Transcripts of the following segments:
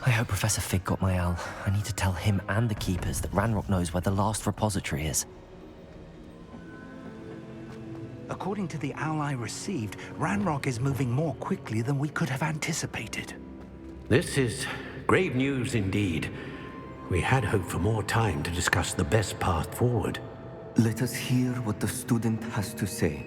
I hope Professor Fig got my owl. I need to tell him and the Keepers that Ranrock knows where the last repository is. According to the owl I received, Ranrock is moving more quickly than we could have anticipated. This is grave news indeed. We had hoped for more time to discuss the best path forward. Let us hear what the student has to say.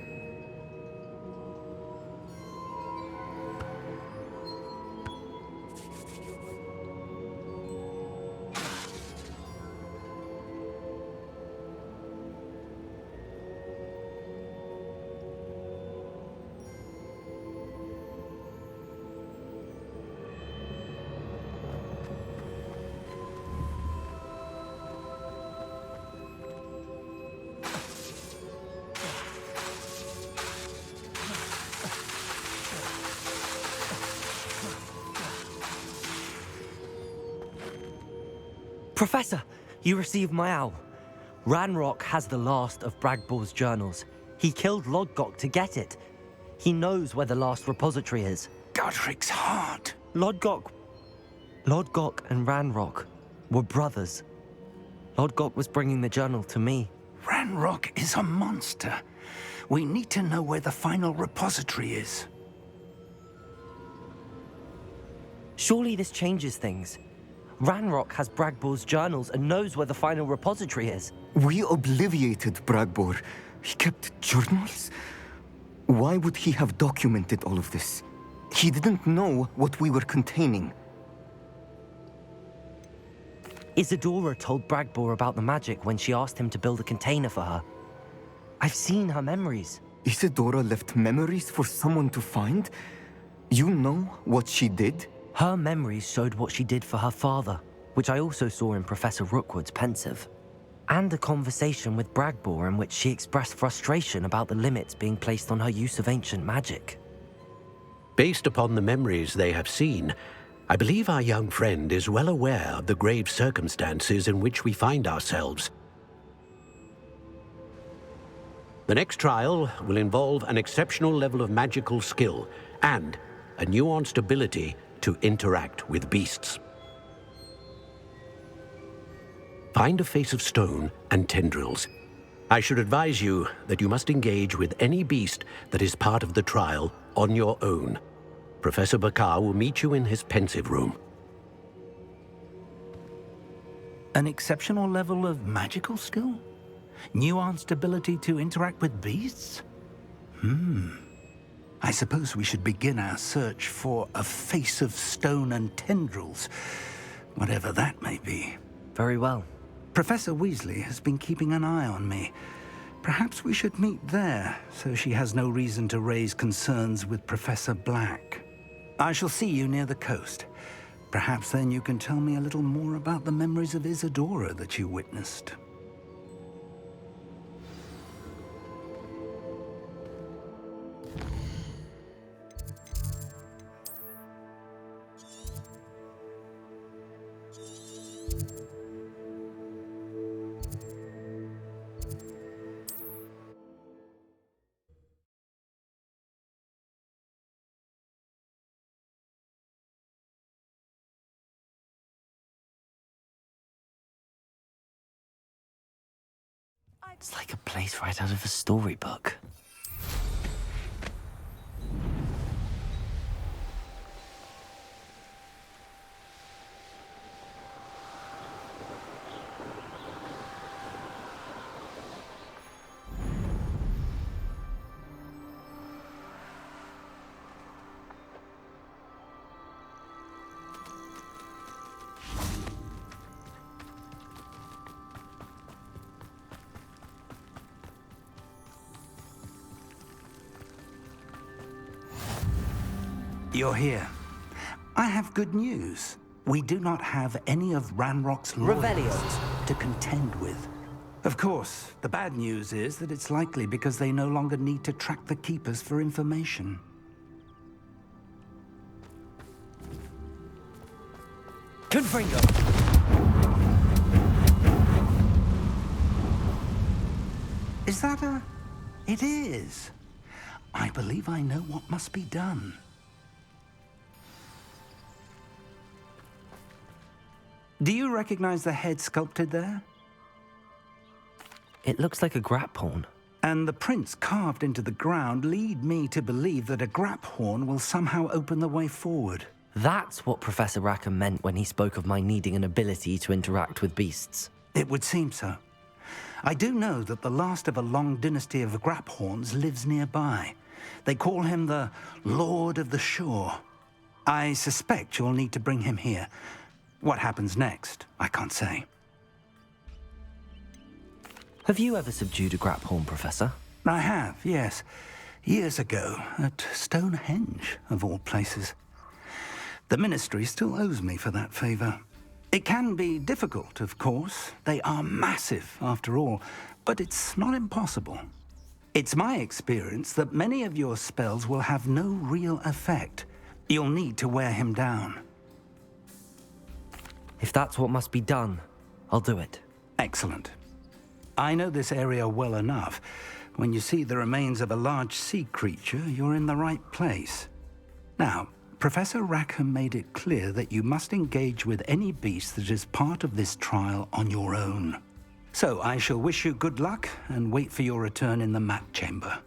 Professor, you received my owl. Ranrock has the last of Bragbor's journals. He killed Lodgok to get it. He knows where the last repository is. Godric's heart. Lodgok and Ranrock were brothers. Lodgok was bringing the journal to me. Ranrock is a monster. We need to know where the final repository is. Surely this changes things. Ranrock has Bragbor's journals and knows where the final repository is. We obliviated Bragbor. He kept journals? Why would he have documented all of this? He didn't know what we were containing. Isadora told Bragbor about the magic when she asked him to build a container for her. I've seen her memories. Isadora left memories for someone to find? You know what she did? Her memories showed what she did for her father, which I also saw in Professor Rookwood's pensive. And a conversation with Bragbor in which she expressed frustration about the limits being placed on her use of ancient magic. Based upon the memories they have seen, I believe our young friend is well aware of the grave circumstances in which we find ourselves. The next trial will involve an exceptional level of magical skill and a nuanced ability to interact with beasts. Find a face of stone and tendrils. I should advise you that you must engage with any beast that is part of the trial on your own. Professor Bakar will meet you in his pensive room. An exceptional level of magical skill? Nuanced ability to interact with beasts? I suppose we should begin our search for a face of stone and tendrils, whatever that may be. Very well. Professor Weasley has been keeping an eye on me. Perhaps we should meet there, so she has no reason to raise concerns with Professor Black. I shall see you near the coast. Perhaps then you can tell me a little more about the memories of Isadora that you witnessed. It's like a place right out of a storybook. You're here. I have good news. We do not have any of Ranrock's loyalists to contend with. Of course, the bad news is that it's likely because they no longer need to track the Keepers for information. Confringo! Is that a... It is. I believe I know what must be done. Do you recognize the head sculpted there? It looks like a grap horn. And the prints carved into the ground lead me to believe that a grap horn will somehow open the way forward. That's what Professor Rackham meant when he spoke of my needing an ability to interact with beasts. It would seem so. I do know that the last of a long dynasty of grap horns lives nearby. They call him the Lord of the Shore. I suspect you'll need to bring him here. What happens next, I can't say. Have you ever subdued a grap horn, Professor? I have, yes. Years ago, at Stonehenge, of all places. The Ministry still owes me for that favor. It can be difficult, of course. They are massive, after all, but it's not impossible. It's my experience that many of your spells will have no real effect. You'll need to wear him down. If that's what must be done, I'll do it. Excellent. I know this area well enough. When you see the remains of a large sea creature, you're in the right place. Now, Professor Rackham made it clear that you must engage with any beast that is part of this trial on your own. So I shall wish you good luck and wait for your return in the map chamber.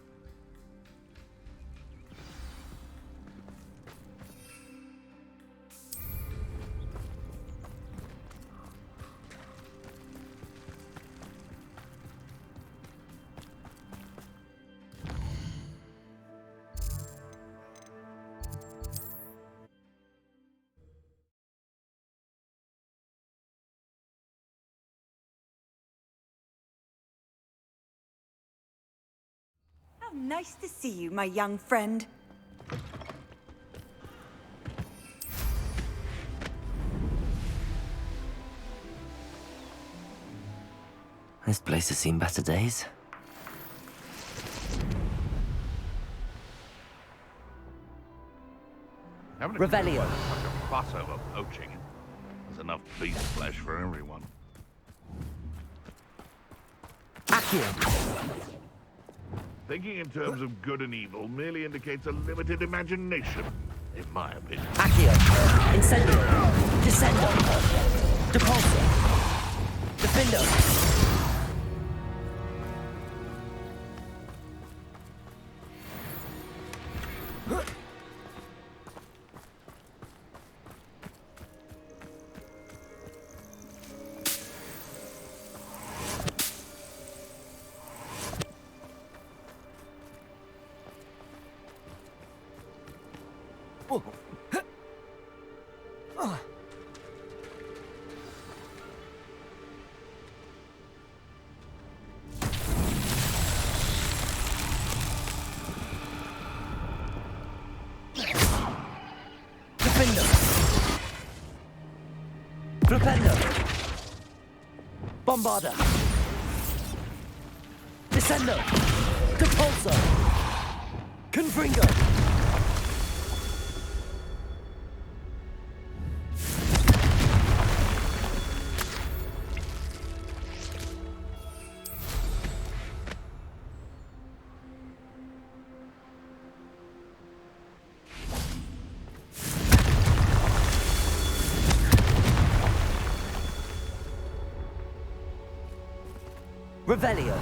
How nice to see you, my young friend. This place has seen better days. Revelio. Such a fuss over poaching. There's enough beast flesh for everyone. Accio. Thinking in terms of good and evil merely indicates a limited imagination, in my opinion. Accio. Incendio. Descendo. Depulso. Defendo. Flipendo! Bombarda! Descendo! Depulso! Confringo! Revelio.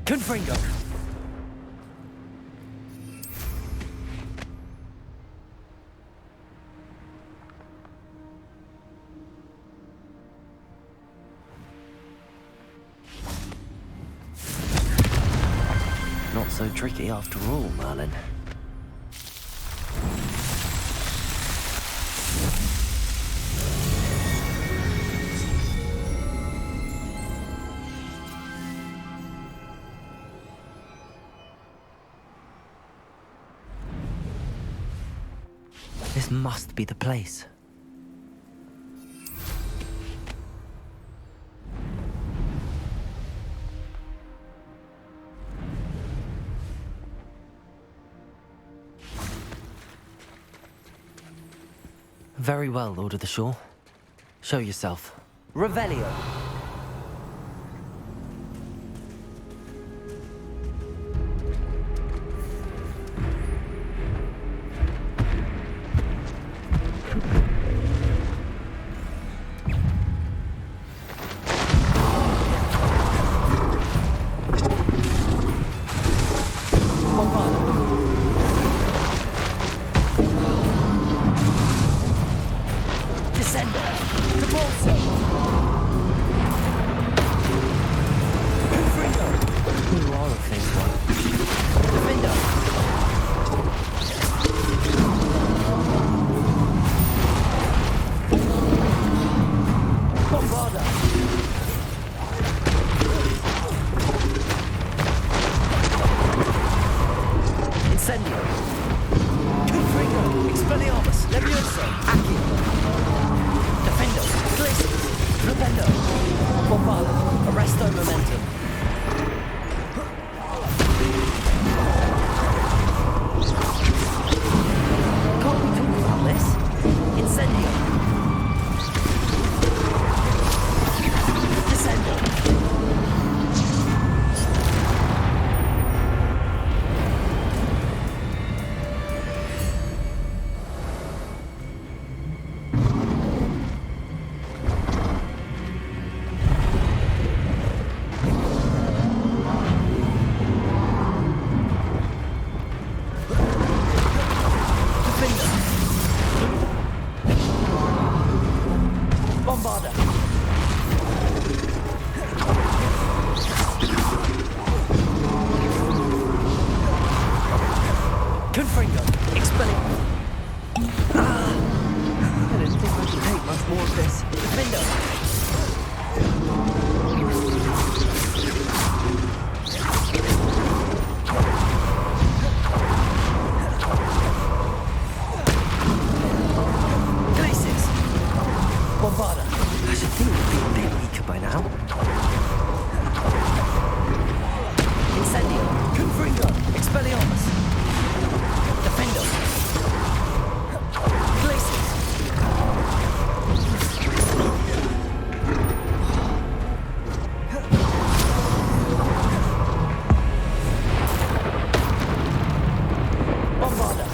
Confringo. Not so tricky after all, Merlin. This must be the place. Very well, Lord of the Shore. Show yourself. Revelio. phase one. Defender! Bombarder! Incendio! Confringo! Expelliarmus! Levioso! Accio! Defendo! Glacius! Flipendo! Bombarder! Arresto Momentum! Can't we talk about this? Incendio! Descendo! Bombarder! Confringo! Expelling! I didn't think I could take much more of this. Defendo! Glacius! Bombarder! I should think we'd be a bit weaker by now. Incendio! Confringo! Expelliarmus! Defendo! Glacius! Bombarder!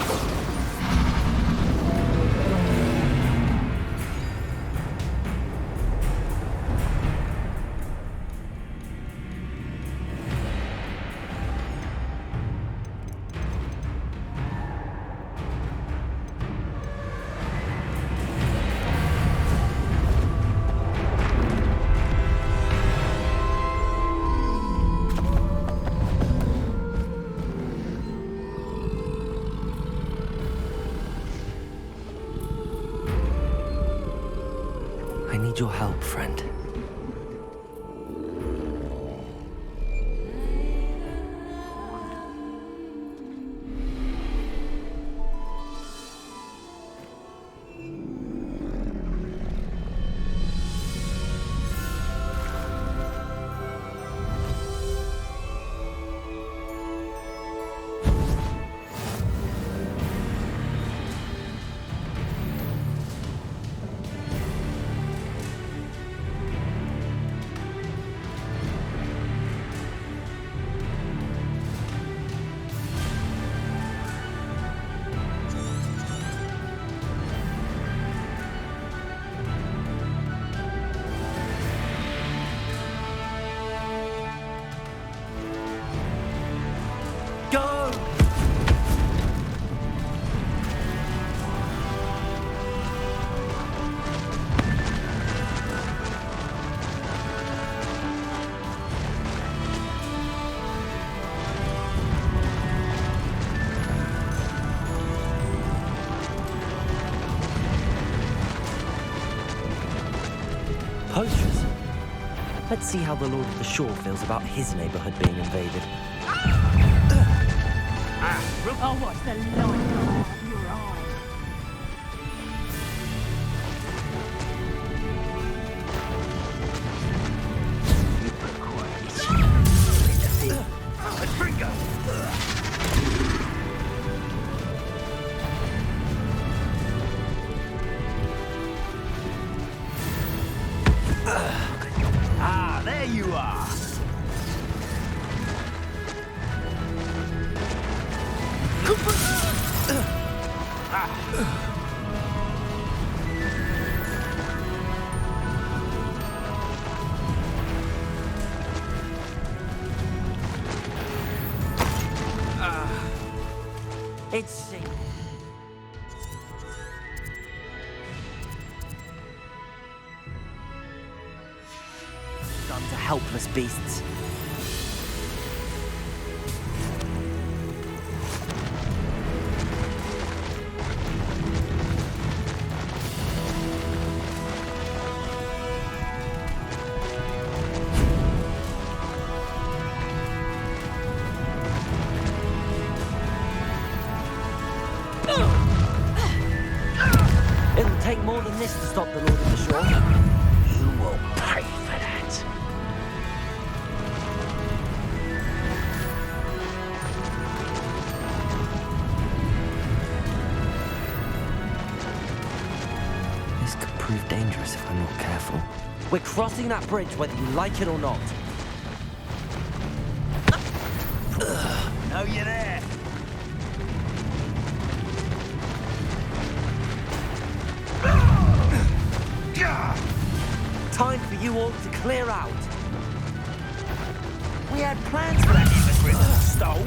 I need your help, friend. Go! Poachers? Let's see how the Lord of the Shore feels about his neighborhood being invaded. Oh, what's the light of your eyes? Ah, there you are. It's... done to helpless beasts. more than this to stop the Lord of the Shore. You will pay for that. This could prove dangerous if I'm not careful. We're crossing that bridge whether you like it or not. Oh, you're there. Time for you all to clear out. We had plans for that immigrant that stole.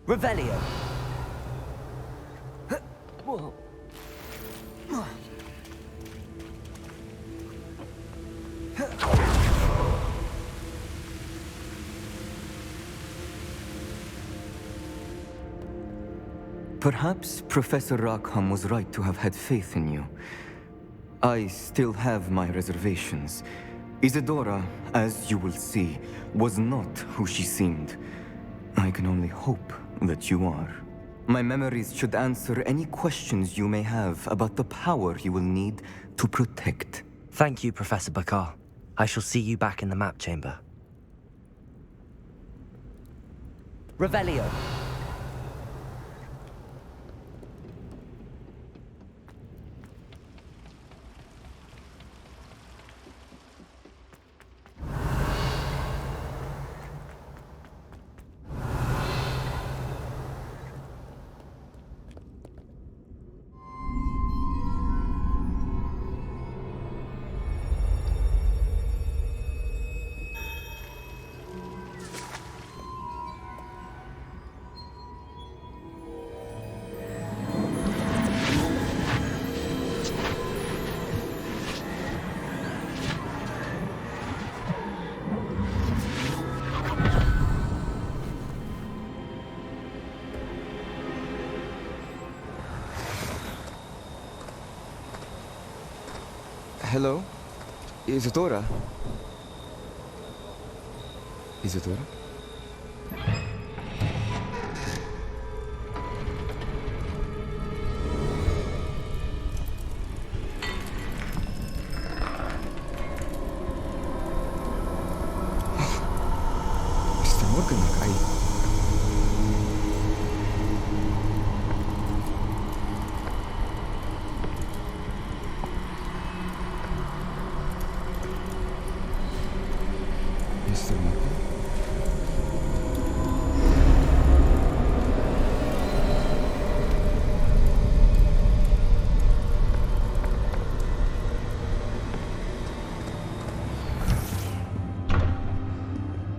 Revelio. Whoa. Perhaps Professor Rackham was right to have had faith in you. I still have my reservations. Isadora, as you will see, was not who she seemed. I can only hope that you are. My memories should answer any questions you may have about the power you will need to protect. Thank you, Professor Bakar. I shall see you back in the map chamber. Revelio. Hello? Isadora? Isadora? Mr. Morgan, Mr. Morgan?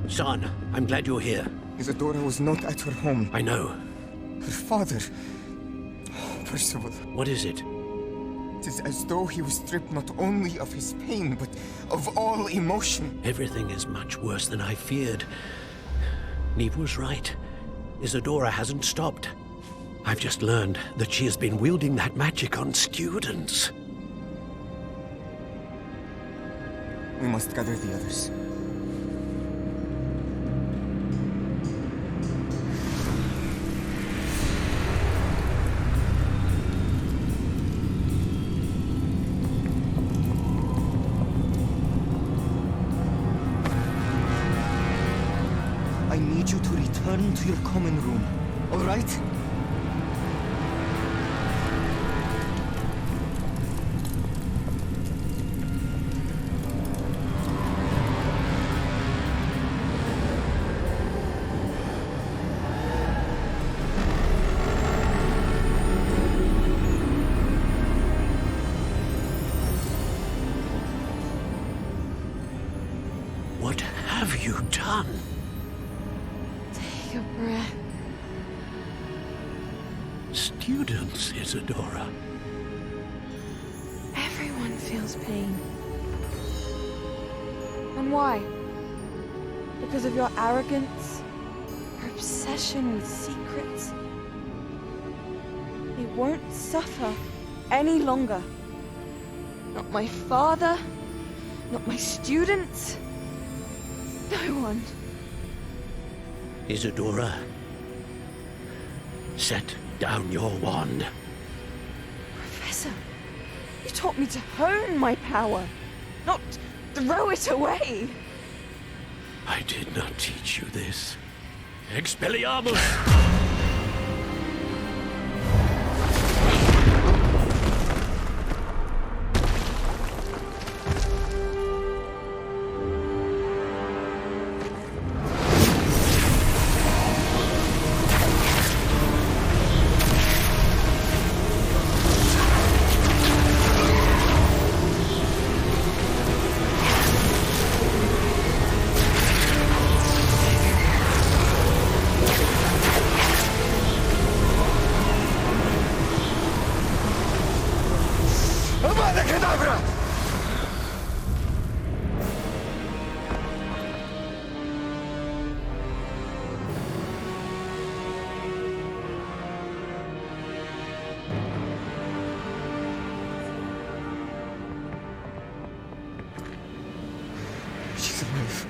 Son, I'm glad you're here. Isadora was not at her home. I know. Her father... Percival. What is it? It is as though he was stripped not only of his pain, but of all emotion. Everything is much worse than I feared. Neve was right. Isadora hasn't stopped. I've just learned that she has been wielding that magic on students. We must gather the others. I need you to return to your common room, all right? What have you done? Take a breath. Students, Isadora. Everyone feels pain. And why? Because of your arrogance? Your obsession with secrets? They won't suffer any longer. Not my father, not my students. No one. Isadora, set down your wand. Professor, you taught me to hone my power, not throw it away. I did not teach you this. Expelliarmus! She's alive.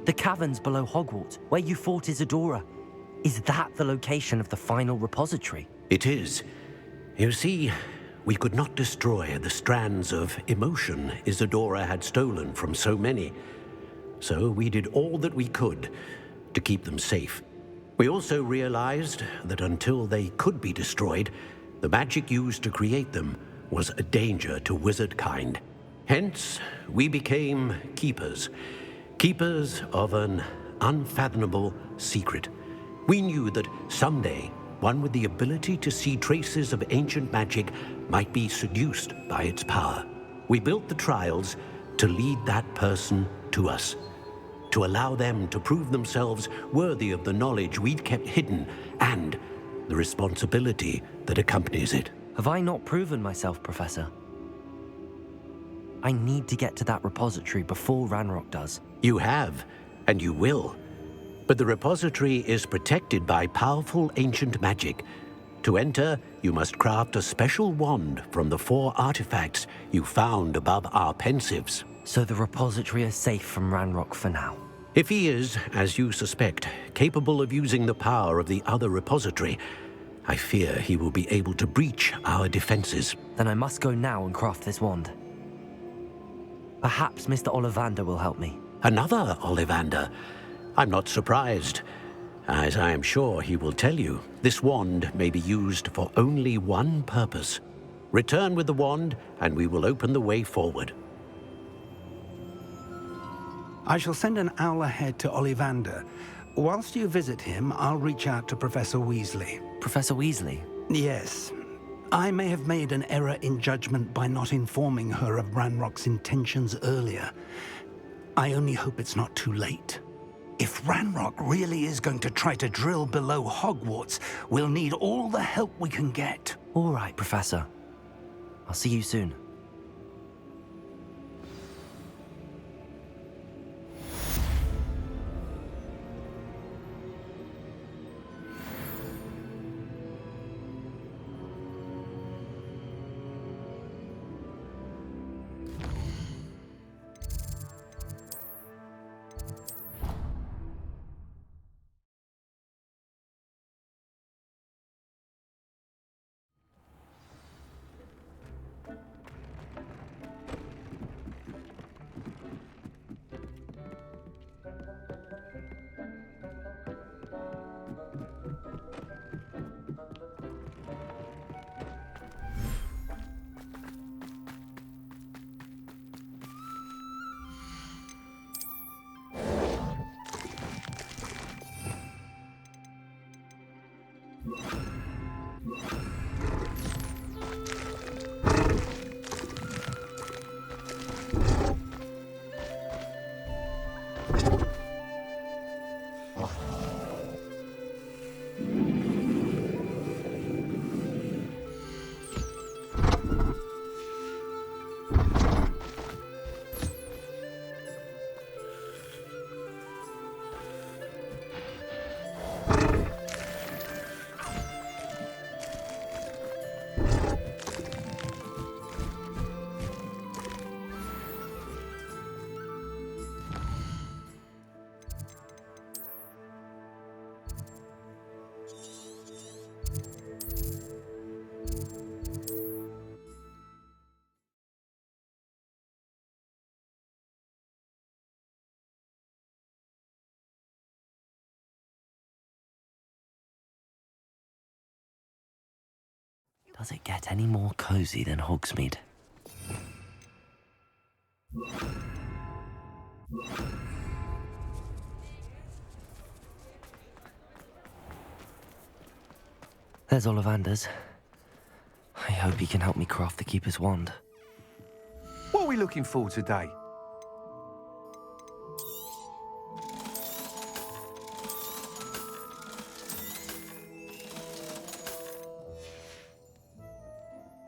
The caverns below Hogwarts, where you fought Isadora. Is that the location of the final repository? It is. You see, we could not destroy the strands of emotion Isadora had stolen from so many. So we did all that we could to keep them safe. We also realized that until they could be destroyed, the magic used to create them was a danger to wizard kind. Hence, we became keepers. Keepers of an unfathomable secret. We knew that someday, one with the ability to see traces of ancient magic might be seduced by its power. We built the trials to lead that person to us, to allow them to prove themselves worthy of the knowledge we'd kept hidden and the responsibility that accompanies it. Have I not proven myself, Professor? I need to get to that repository before Ranrock does. You have, and you will. But the repository is protected by powerful ancient magic. To enter, you must craft a special wand from the 4 artifacts you found above our pensives. So the repository is safe from Ranrock for now. If he is, as you suspect, capable of using the power of the other repository, I fear he will be able to breach our defenses. Then I must go now and craft this wand. Perhaps Mr. Ollivander will help me. Another Ollivander? I'm not surprised. As I am sure he will tell you, this wand may be used for only one purpose. Return with the wand, and we will open the way forward. I shall send an owl ahead to Ollivander. Whilst you visit him, I'll reach out to Professor Weasley. Professor Weasley? Yes. I may have made an error in judgment by not informing her of Ranrock's intentions earlier. I only hope it's not too late. If Ranrock really is going to try to drill below Hogwarts, we'll need all the help we can get. All right, Professor. I'll see you soon. Does it get any more cozy than Hogsmeade? There's Ollivander's. I hope he can help me craft the Keeper's wand. What are we looking for today?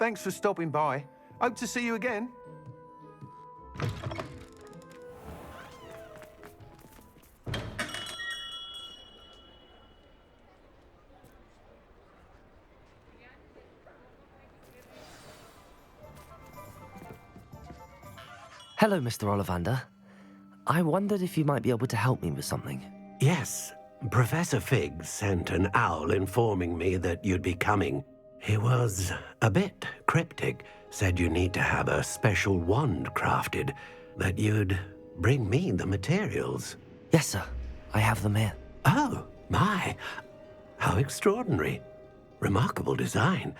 Thanks for stopping by. Hope to see you again. Hello, Mr. Ollivander. I wondered if you might be able to help me with something. Yes, Professor Fig sent an owl informing me that you'd be coming. He was a bit cryptic, said you need to have a special wand crafted, that you'd bring me the materials. Yes, sir. I have them here. Oh, my. How extraordinary. Remarkable design.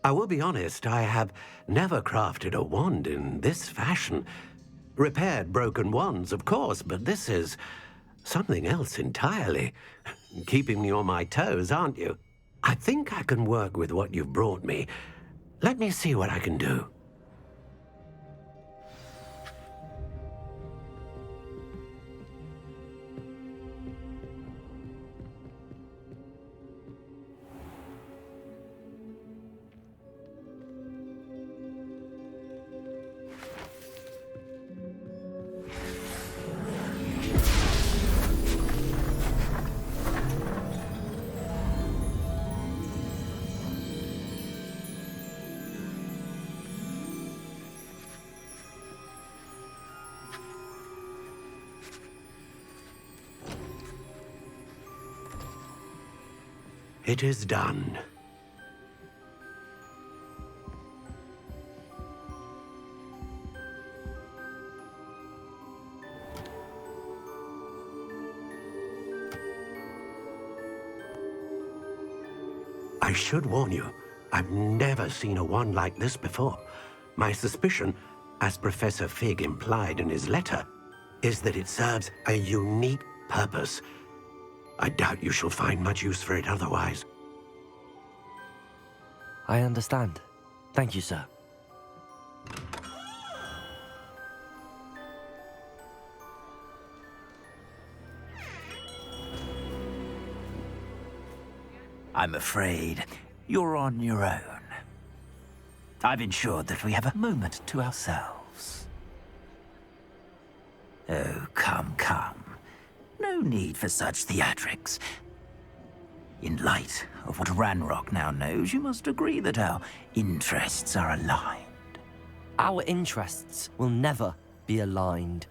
I will be honest, I have never crafted a wand in this fashion. Repaired broken wands, of course, but this is something else entirely. Keeping me on my toes, aren't you? I think I can work with what you've brought me. Let me see what I can do. It is done. I should warn you, I've never seen a wand like this before. My suspicion, as Professor Fig implied in his letter, is that it serves a unique purpose. I doubt you shall find much use for it otherwise. I understand. Thank you, sir. I'm afraid you're on your own. I've ensured that we have a moment to ourselves. Oh, come, come. No need for such theatrics. In light of what Ranrock now knows, you must agree that our interests are aligned. Our interests will never be aligned.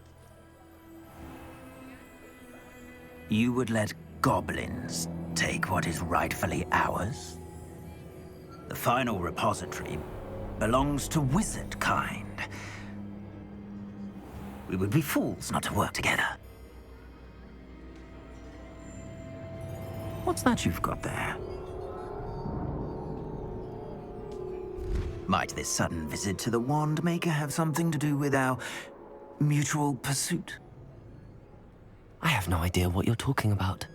You would let goblins take what is rightfully ours? The final repository belongs to wizard kind. We would be fools not to work together. What's that you've got there? Might this sudden visit to the Wand Maker have something to do with our mutual pursuit? I have no idea what you're talking about.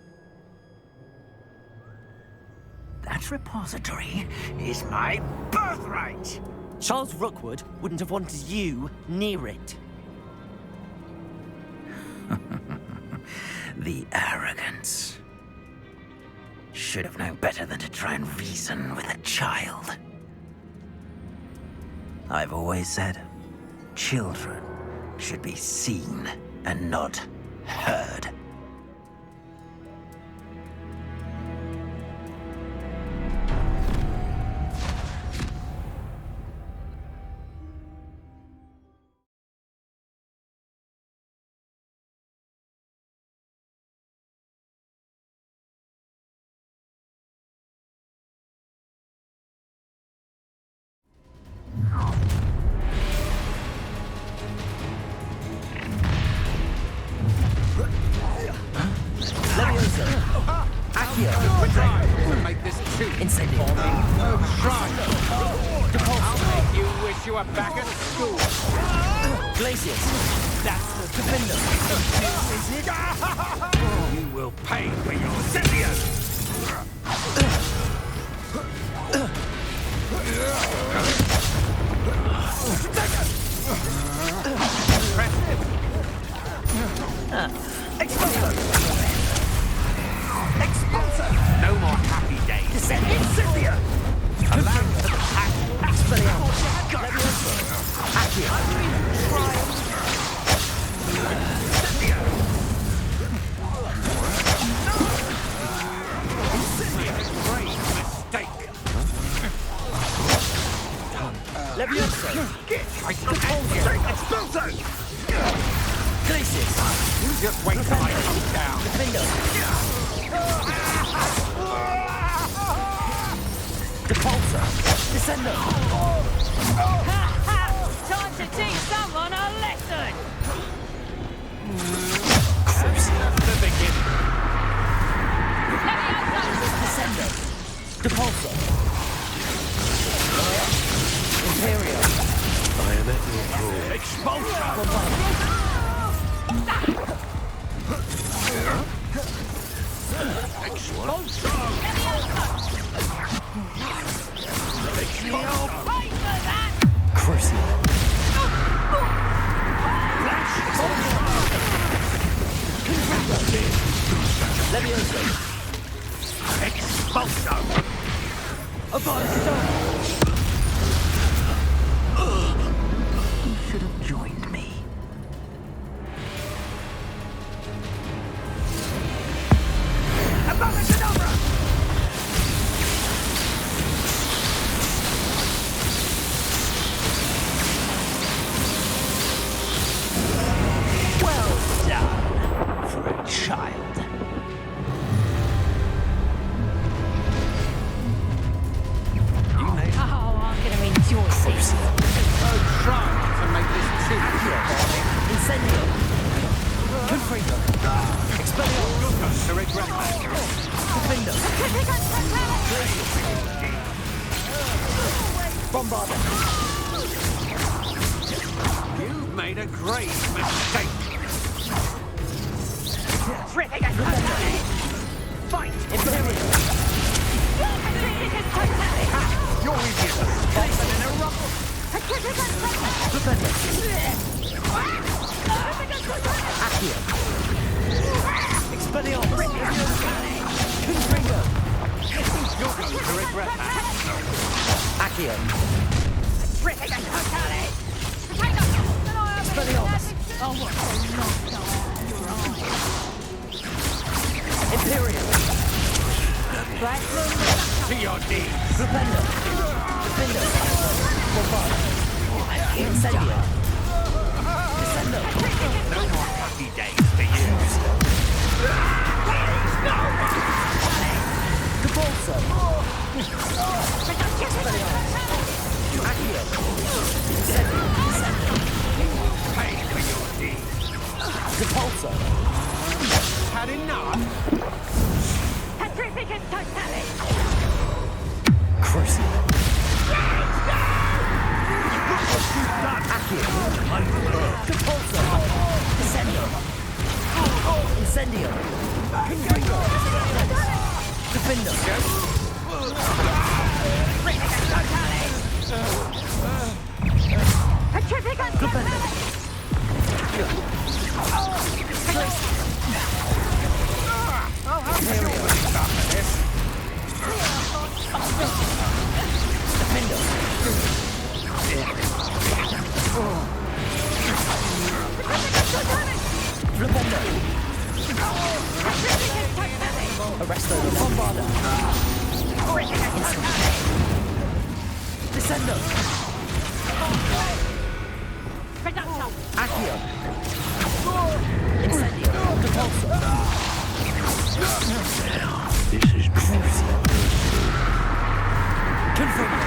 That repository is my birthright! Charles Rookwood wouldn't have wanted you near it. The arrogance. Should have known better than to try and reason with a child. I've always said, children should be seen and not heard. Make this too Incendio. Try. I'll make you wish you were back at school. Glacius. That's the defender. Is it? You will pay for your Scythian! Expulsor! No more happy days. Descending Scythia! Allow me to hack. Expelliarmus! Great mistake. Levioso. I told you. Expulsor! Glacius. You just wait till I come down. Defender. Depulsor. Descender. Time to teach someone a lesson! The beginning. Descender. Depulsor. Imperial. I am at your call. Expulsor! Expulsor! You'll pay for that! Crucial. Levioso. Expulsor! You should have joined me. Well done for a child. Oh, I'm gonna enjoy this. Try to make this too Incendio. Confringo. Expelliarmus. to regret that. Defender. Bombarder. You've made a great mistake. Fight! Imperial. You're easier to spot than in a rumble. Defender. Accio. Expelliarmus. Confringo. You're going to regret that. Accio. Expelliarmus. Oh, what a lost dog your eyes. Imperial. To your knees. Defender. Defender. Bombarder. Incendio. Descendo. No more happy days for you. Capulso. Accio. Incendio. Descendo. Pay for your deeds. Capulso. Had enough? Crucial. Accio. Capulso. Descendo. Incendio. Confringo. Defender. I'll have to do after this. Arresto. Bombarder. Descendo. Accio. Incendio. Capulso. This is crucial. Confringo.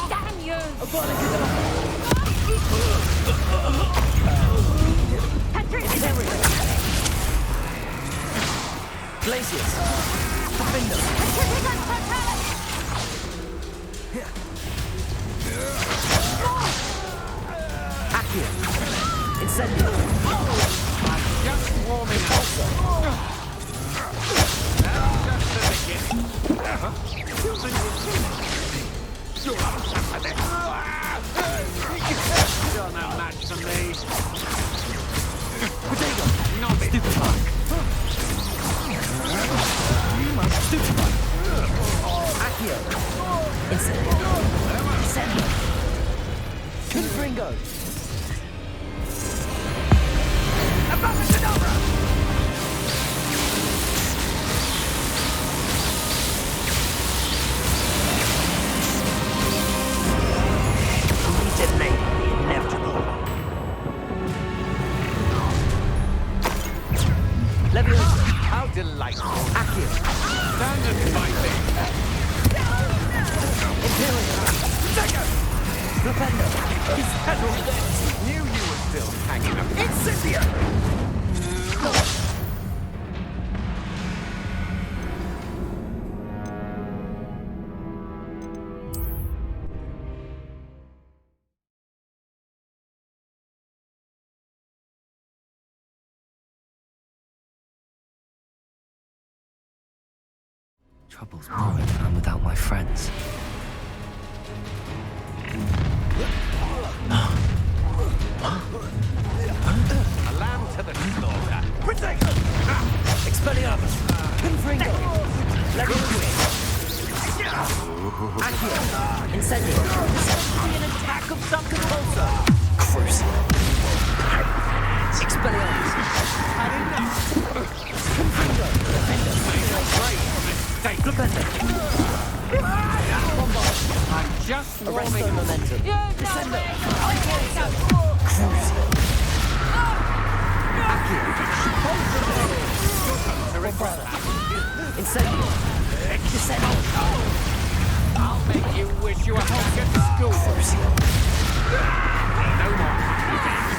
Damn you! Glacius. Defender. Accio. Incendio. Just warming up. That's just the beginning. You're up for this. You're no match for me. Potato. Not Stupefy. Stupefy. Accio. Incendio. Descendo. Confringo. How delightful. Accio. Stand and fight me. Imperial. Defender. He's had all this. Knew you were still hanging up. Incendio. Trouble's brewing and I'm without my friends. A lamb to the slaughter. Expelliarmus. Confringo. Leviosa. Accio. Incendio. An attack of some Capulso. Crucial. Expelliarmus. Had enough. Confringo. Defender. Made a great mistake. Defender. Bombard. I'm just warming Arresto up. momentum. Descendo. Crucial. Accio. Bombarder. Incendio. Descendo. I'll make you wish you were back at school. No more happy days.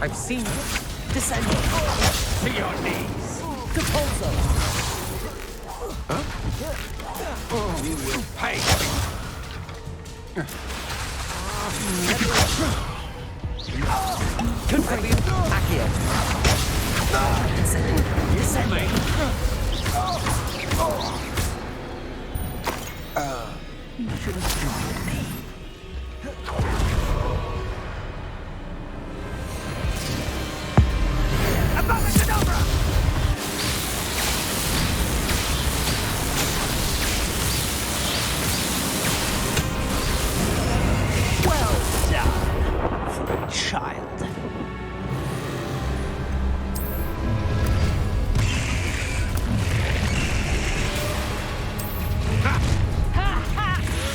I've seen you. Descendo. To your knees. Depulso. You will pay. Confringo. Accio. Descendo. Descendo. You should have stood me. Well done for a child. Time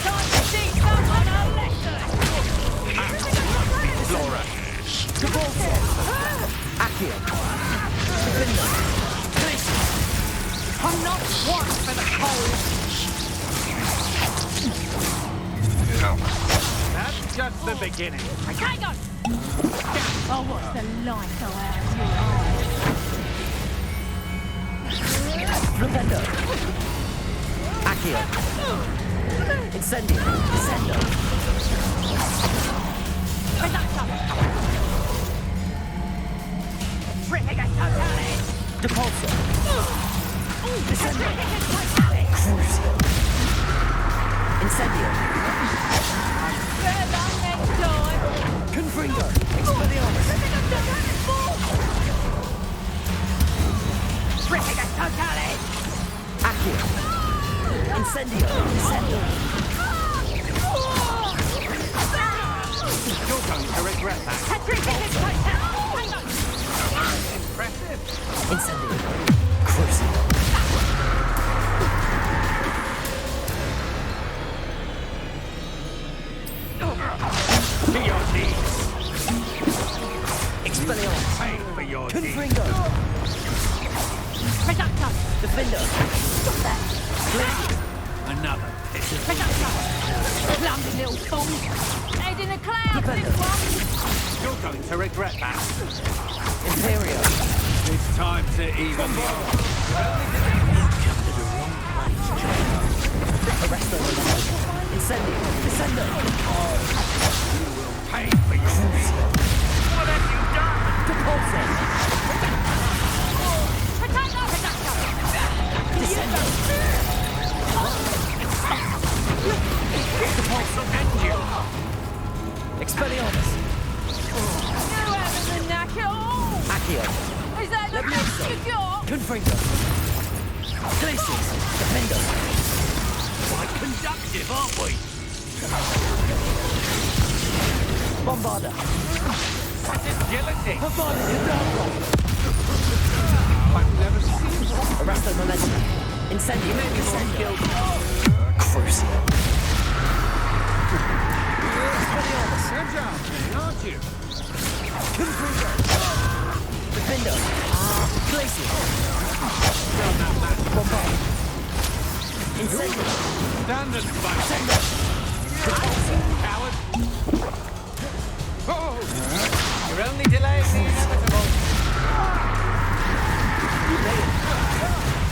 to teach someone a lesson! Laura. Depulso. Accio. Defendo. I'm not one for the cold! That's just the beginning. Hang on! I'll watch the light go out of your eyes. Defendo. Accio. Incendio. Descendo. Depulso. Descendo. Crucio. Incendio. Confringo. Expelliarmus. Accio. Incendio. Descendo. You're going to regret that. Impressive. Incendio. Crucio. To your knees. Expelliarmus. Pay for your deeds. Confringo. Defendo. Glacier. Another piss. Clumsy little fool! Head in the clouds, this one! You're going to regret that. Imperio. It's time to even the odds. Arresto. Incendio. Descendo. You will pay for your deeds. What have you done? Depulso. Descendo. Depulso and you. Expelliarmus. You haven't the knack at all! Accio. Is that the best you got? Confringo. Glaciers. Defendo. Quite conductive, aren't we? Bombarda. What agility. Bombarda. Hidalgo. I've never seen Arresto momentum. Incendio. Descendo. Crucio. Expelliarmus. Good job, aren't you? Confringo. Defendo. Glacier. Bombarda. Incendio. Stand and fight. Descendo. Depulso. Coward. Oh! You're only delaying the inevitable.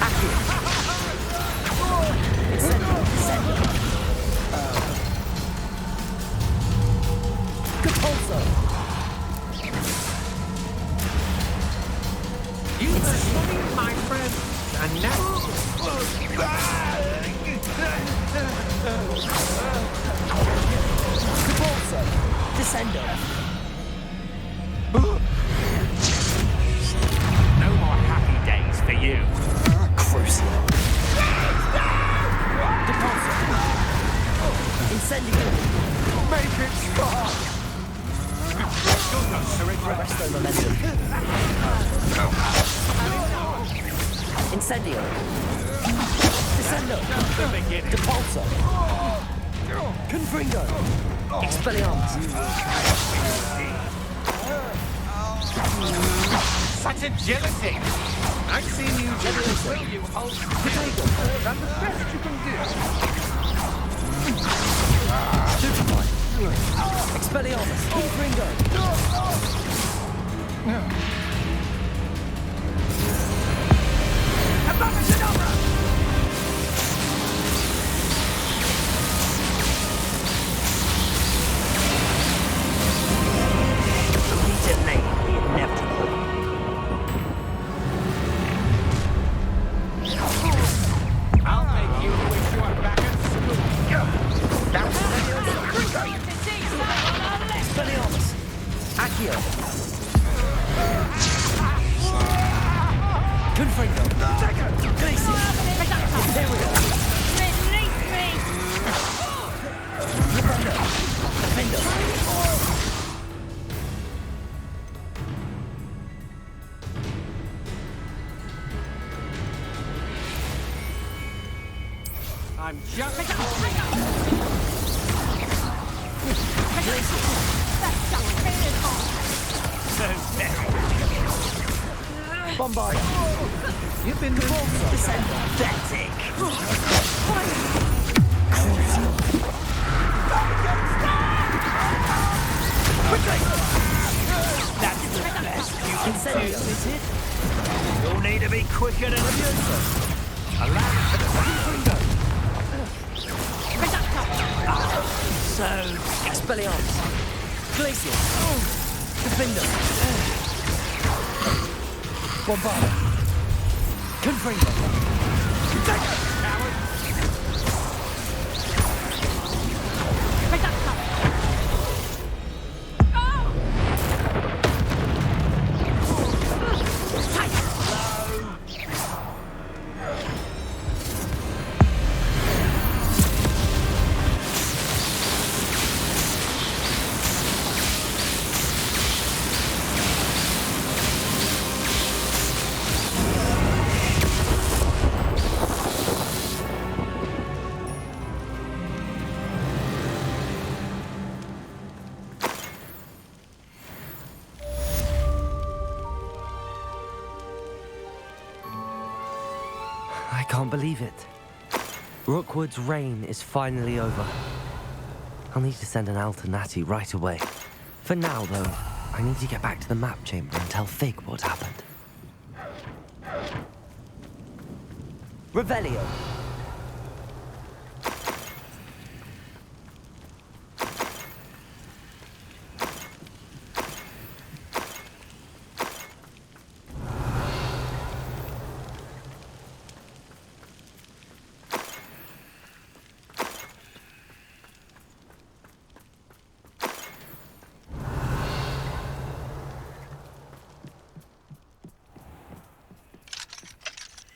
Accio. Incendio. Descendo. Depulso. You were swimming, my friend, and now... Depulso. Descendo. No more happy days for you. Crucio. Depulso. Incendio. Make it stop! You're going to regret Arresto momentum. Incendio. Descendo. the beginning. Depulso. Confringo. Expelliarmus. Such agility! I've seen you do this. Will you hold Potato. and the best you can do? Superfly. Expelliarmus. Confringo. I'll make you wish you were back at school. I'm just... Bombard! You've been moved. This is pathetic. That's the best you can do. You'll need to be quicker than So, Expelliarmus! Glacial! Defender! Bombarda! Confringo! I can't believe it. Rookwood's reign is finally over. I'll need to send an Alternati right away. For now, though, I need to get back to the map chamber and tell Fig what happened. Revelio!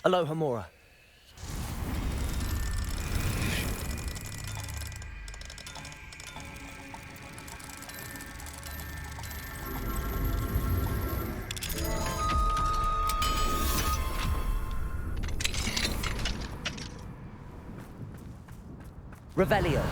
Aloha Mora. Revelio.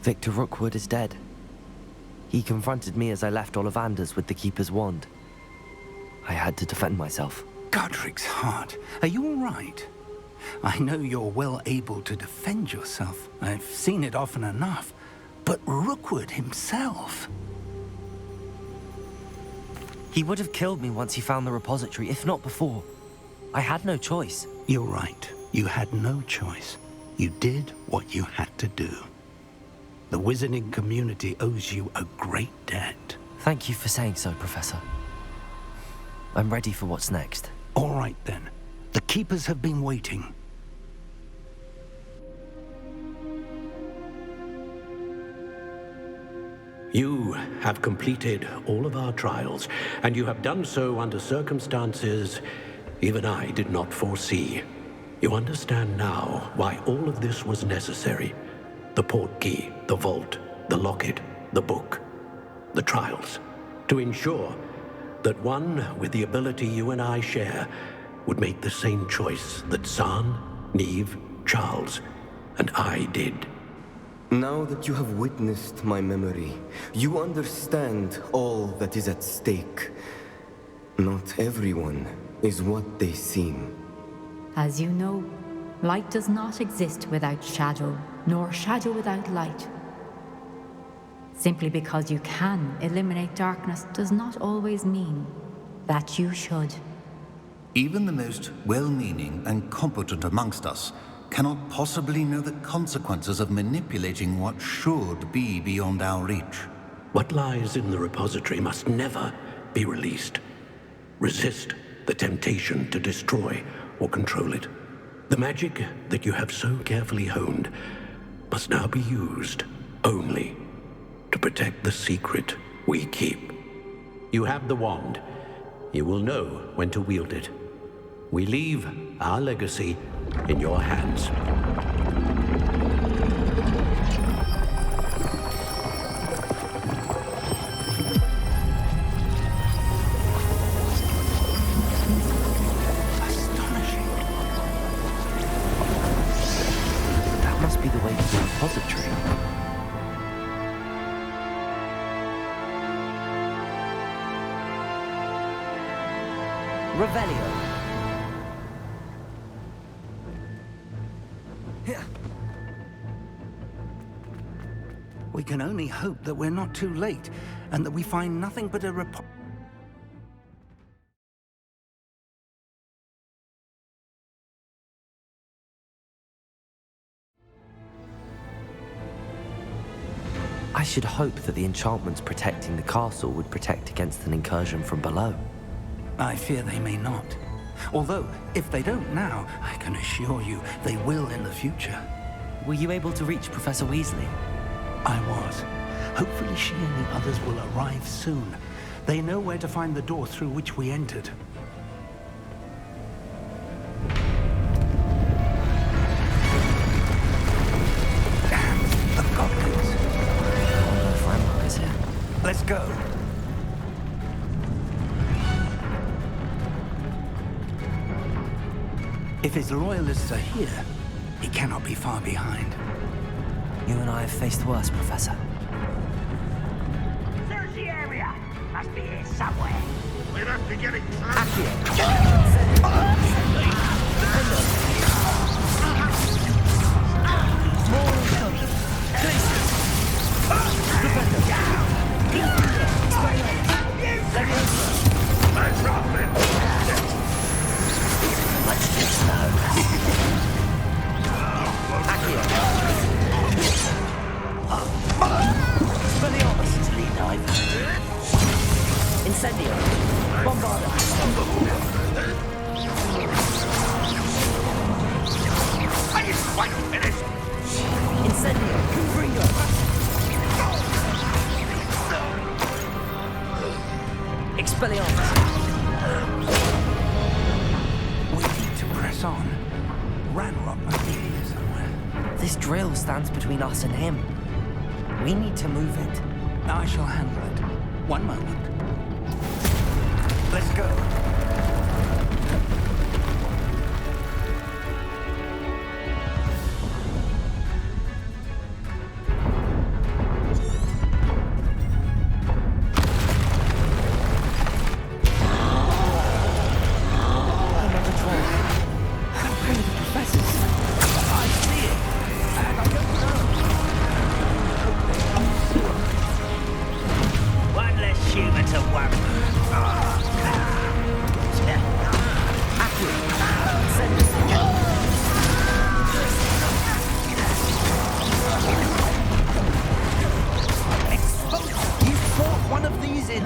Victor Rookwood is dead. He confronted me as I left Ollivander's with the Keeper's wand. I had to defend myself. Godric's heart. Are you all right? I know you're well able to defend yourself. I've seen it often enough. But Rookwood himself... He would have killed me once he found the repository, if not before. I had no choice. You're right. You had no choice. You did what you had to do. The wizarding community owes you a great debt. Thank you for saying so, Professor. I'm ready for what's next. All right, then. The Keepers have been waiting. You have completed all of our trials, and you have done so under circumstances even I did not foresee. You understand now why all of this was necessary. The portkey, the vault, the locket, the book, the trials. To ensure that one with the ability you and I share would make the same choice that Zahn, Neve, Charles, and I did. Now that you have witnessed my memory, you understand all that is at stake. Not everyone is what they seem. As you know, light does not exist without shadow, nor shadow without light. Simply because you can eliminate darkness does not always mean that you should. Even the most well-meaning and competent amongst us cannot possibly know the consequences of manipulating what should be beyond our reach. What lies in the repository must never be released. Resist the temptation to destroy or control it. The magic that you have so carefully honed must now be used only to protect the secret we keep. You have the wand. You will know when to wield it. We leave our legacy in your hands. Astonishing. That must be the way to the repository. Revelio. We can only hope that we're not too late, and that we find nothing but a I should hope that the enchantments protecting the castle would protect against an incursion from below. I fear they may not. Although, if they don't now, I can assure you they will in the future. Were you able to reach Professor Weasley? I was. Hopefully she and the others will arrive soon. They know where to find the door through which we entered. Damn, the goblins. I wonder if Ranrock is here. Let's go. If his loyalists are here, he cannot be far behind. You and I have faced worse, Professor. Search the area. Must be here somewhere. We're not be getting close. Incendio! Bombarda! Are you quite finished? Incendio! Confringo! Expelliarmus! We need to press on. Ranrock must be here somewhere. This drill stands between us and him. We need to move it. I shall handle it. One moment. Let's go. Amazing!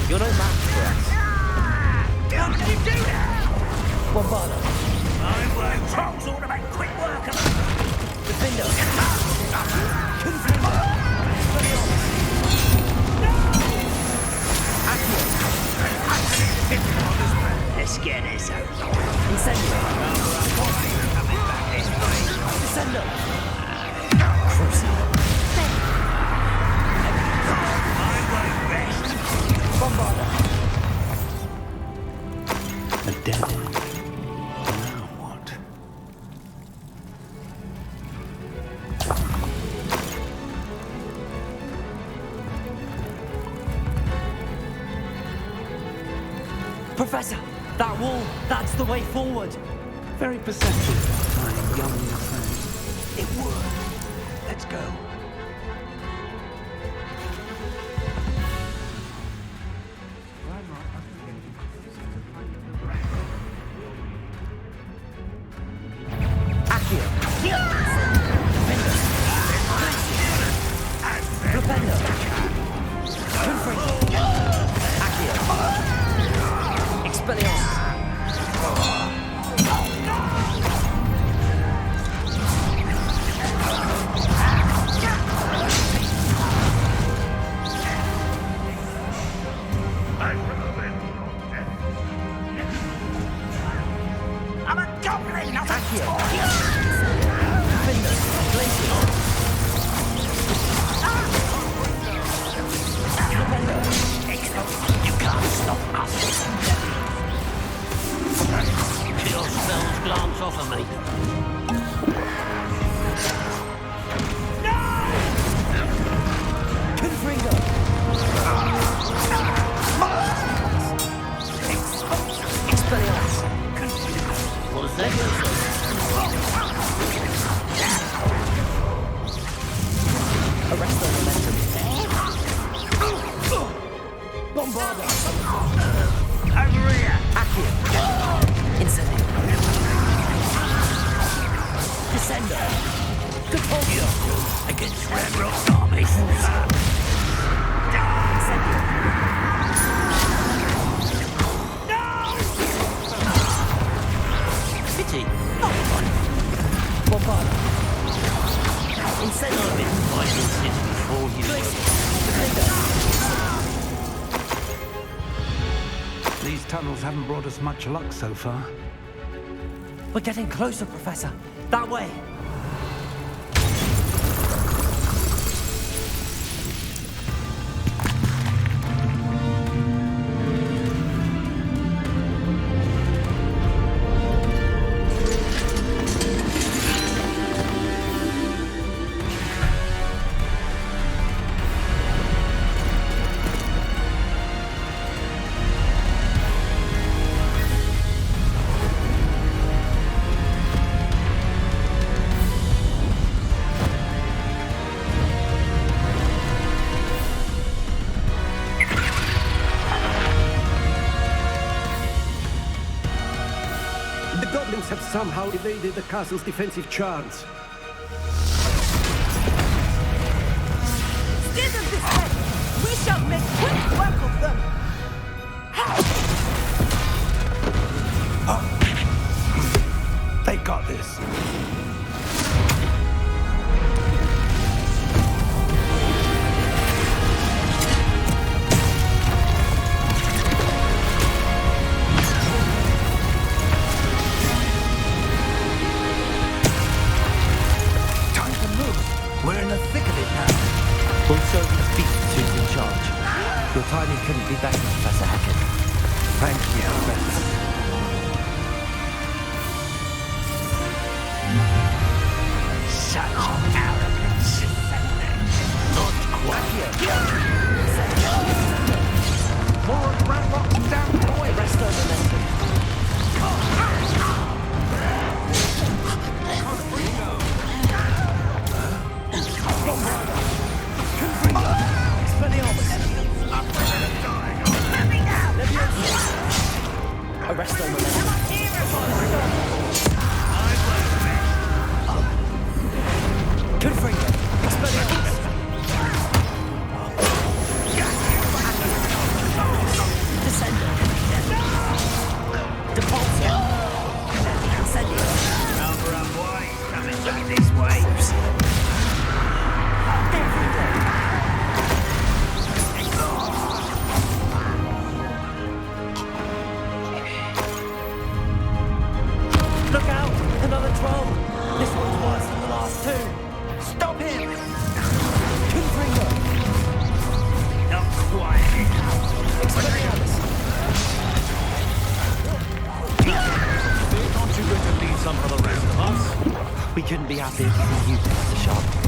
You're no match for us. How did you do that? Bombarda. My word, trolls ought to make quick work of it. Defender. Let's get this over. Incendio. Descendo. Cruiser. Bombarda. A dead end. Now what? Professor, that wall, that's the way forward. Very perceptive, my young friend. It would. Let's go. I'm a goblin, not a You can't stop us. Your spells glance off of me. Confringo. Expelliarmus. What's that? Arrest the momentum. Bombarda. Over here. Accio. Incendio. Descendo. Capulcio. Against Red Rock's army. Incendio. Pity. Bombarda. Incendio. Before you Defender. These tunnels haven't brought us much luck so far. We're getting closer, Professor. That way. Have somehow evaded the castle's defensive charms. Steer them this way! We shall make quick work of them! They got this. We're in the thick of it now. We'll show these beasts who's in charge. Your timing couldn't be better, Professor Hackett. Thank you, Professor. Such arrogance. Not quite. More Ranrock down the way. Rest of the momentum. Arrest them. Confringo. Expelliarmus. couldn't be happier to see you, Professor Sharp.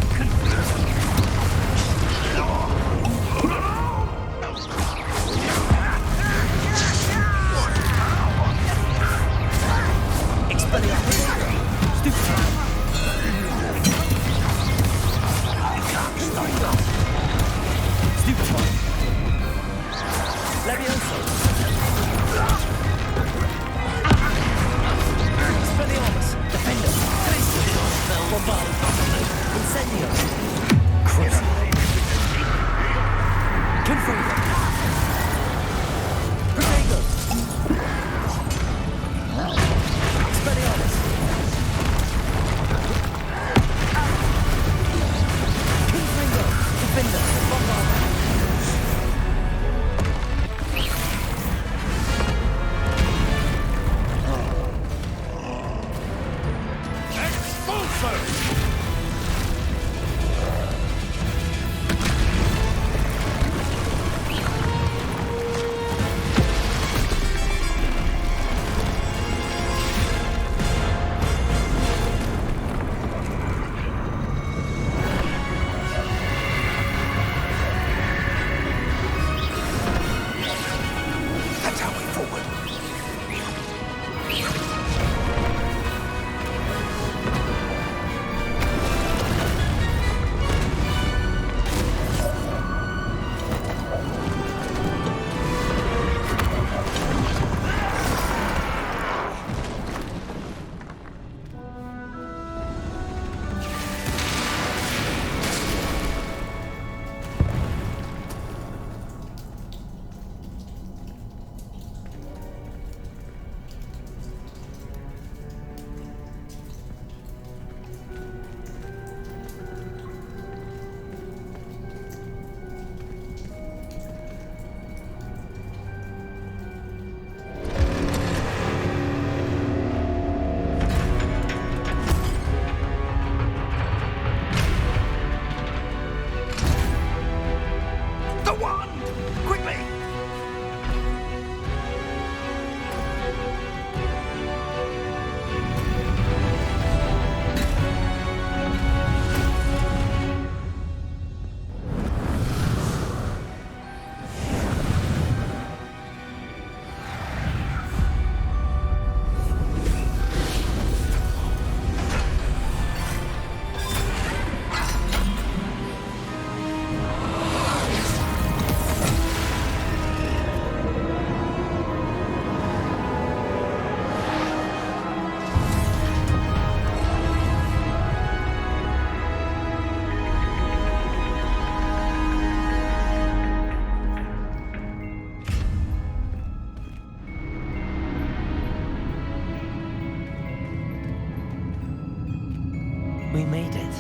We made it.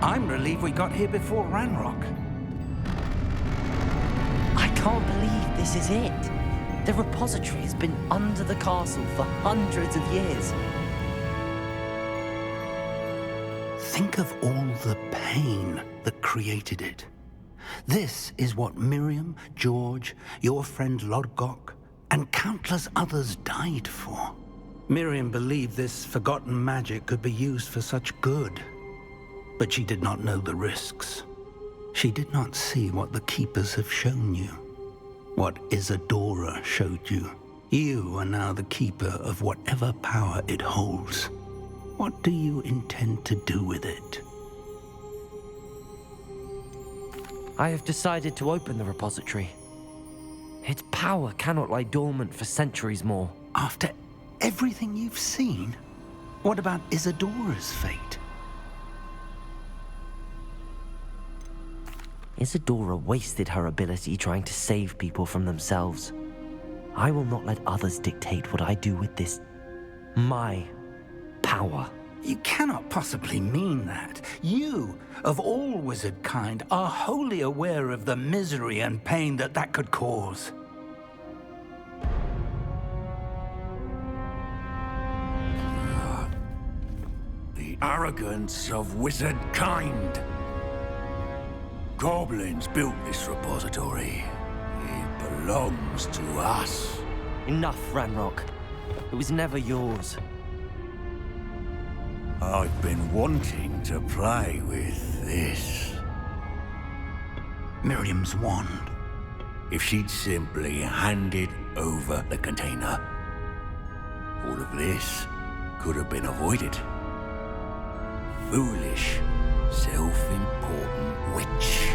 I'm relieved we got here before Ranrock. I can't believe this is it. The repository has been under the castle for hundreds of years. Think of all the pain that created it. This is what Miriam, George, your friend Lodgok, and countless others died for. Miriam believed this forgotten magic could be used for such good. But she did not know the risks. She did not see what the Keepers have shown you. What Isadora showed you. You are now the Keeper of whatever power it holds. What do you intend to do with it? I have decided to open the repository. Its power cannot lie dormant for centuries more. After everything you've seen? What about Isadora's fate? Isadora wasted her ability trying to save people from themselves. I will not let others dictate what I do with this... my power. You cannot possibly mean that. You, of all wizard kind, are wholly aware of the misery and pain that could cause. The arrogance of wizard kind. Goblins built this repository. It belongs to us. Enough, Ranrock. It was never yours. I've been wanting to play with this. Miriam's wand. If she'd simply handed over the container, all of this could have been avoided. Foolish, self-important witch.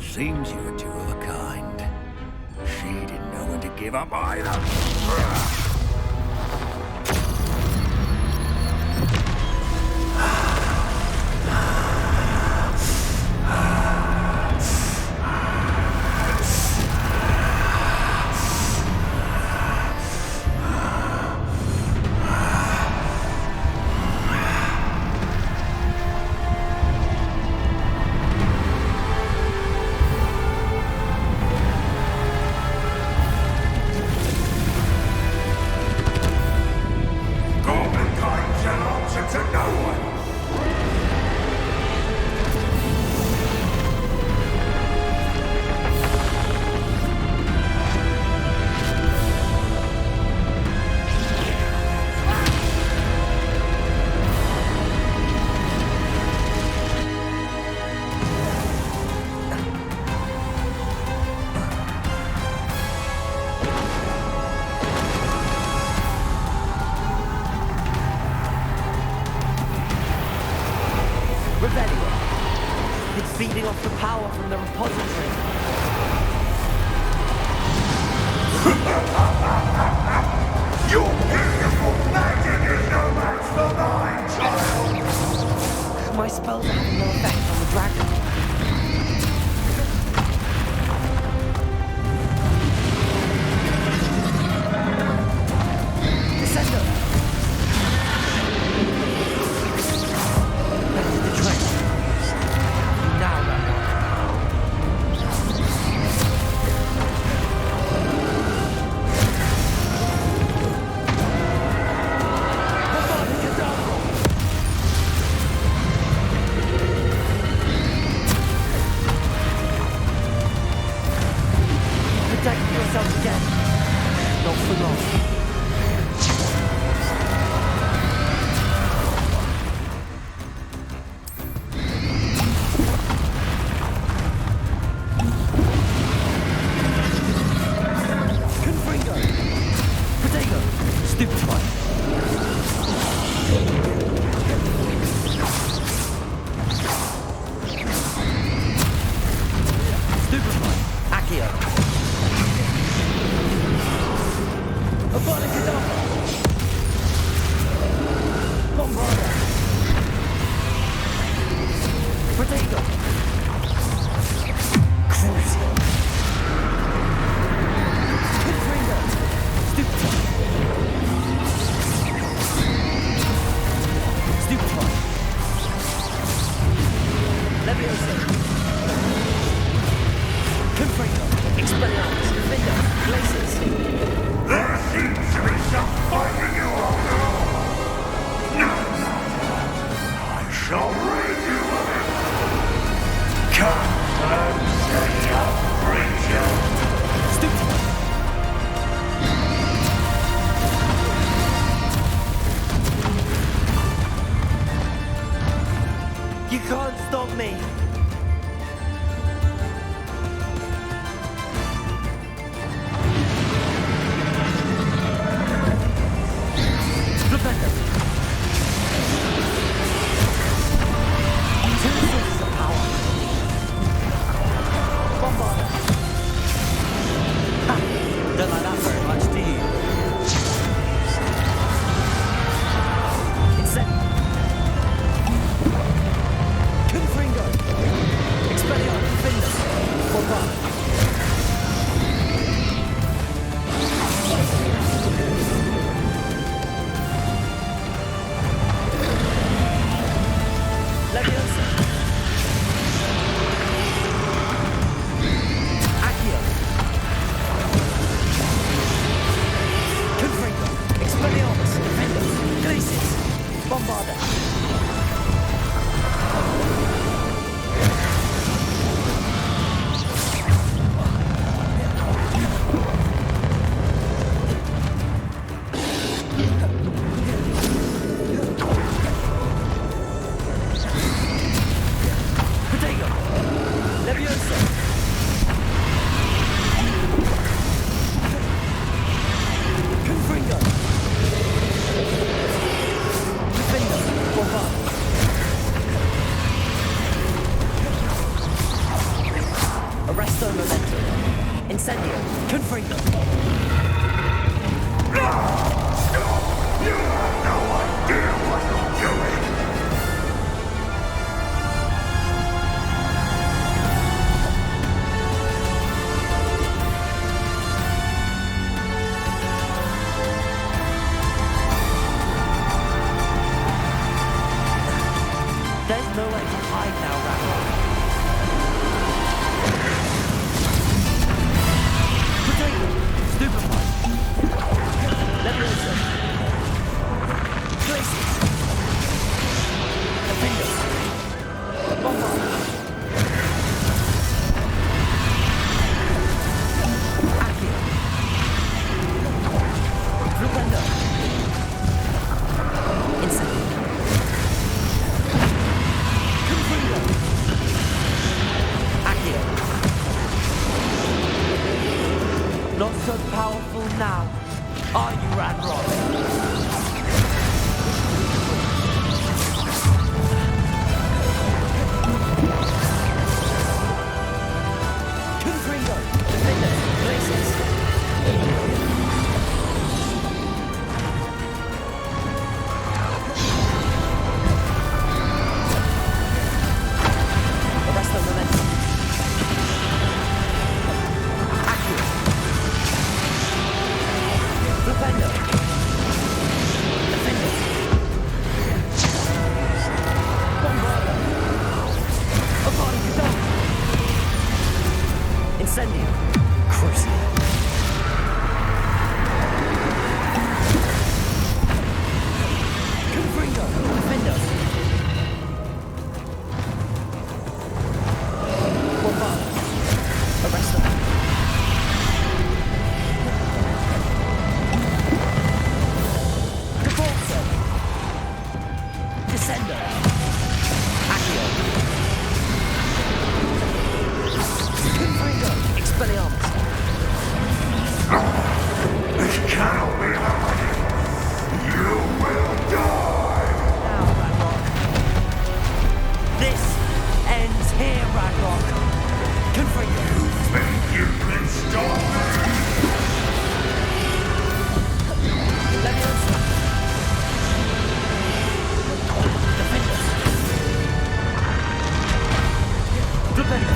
Seems you were two of a kind. She didn't know when to give up either. It's feeding off the power from the repository. Your beautiful magic is no match for mine, child! My spells are having no effect on the dragon. Descender! That is the trick. Now, protect yourself again. Not for long. You can't stop me! Defender! Two sources of power. Bombarder! Ha! Don't like that very much, do you? Incendio! Confringo! Incendio. Confringo. You have no idea what you're doing! There's nowhere to hide now, Ragnarok. Potato! Stupefy! Leviosa! Glacius! Appendix! Bombard! Accio! Flipendo! Insect! Not so powerful now, are you, Ragnarok? Confringo, Defender, Glacius. Arresto Momentum. Flipendo. Defender. Bombarda. Upon Cadon. Incendio. Crucible. Confringo. Defender. Bombarda. Arresto. Descender. Accio. Confringo. Expelliarmus. This cannot be happening! You will die! Now, Ragnarok. This ends here, Ragnarok. Confringo. You think you can stop me? Leviosa. Defenders. Flipendo.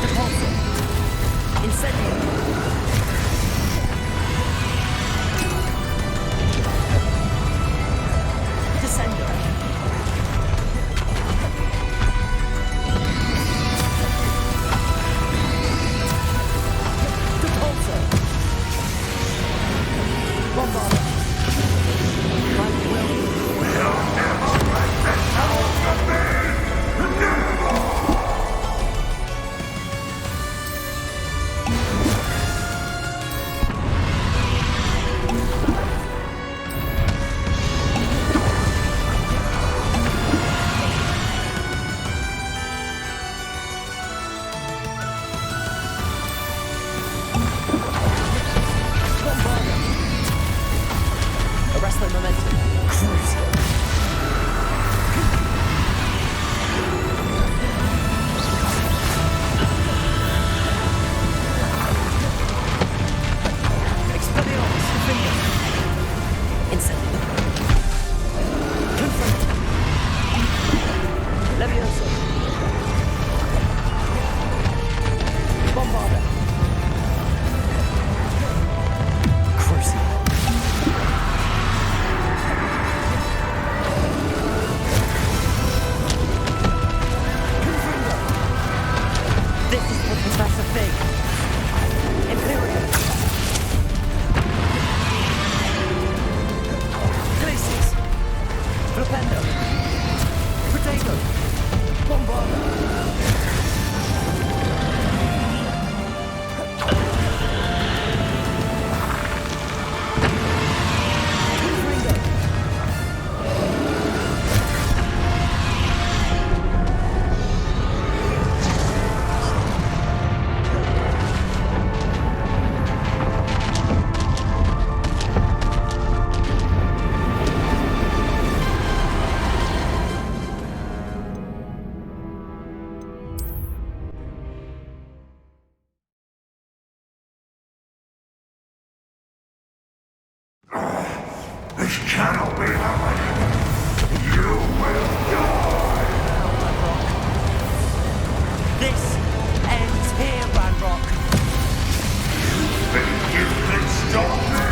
Depulso. Incendio. Descender. Depulso. cannot be happening. You will die. This ends here, Ranrock. Think you can stop me?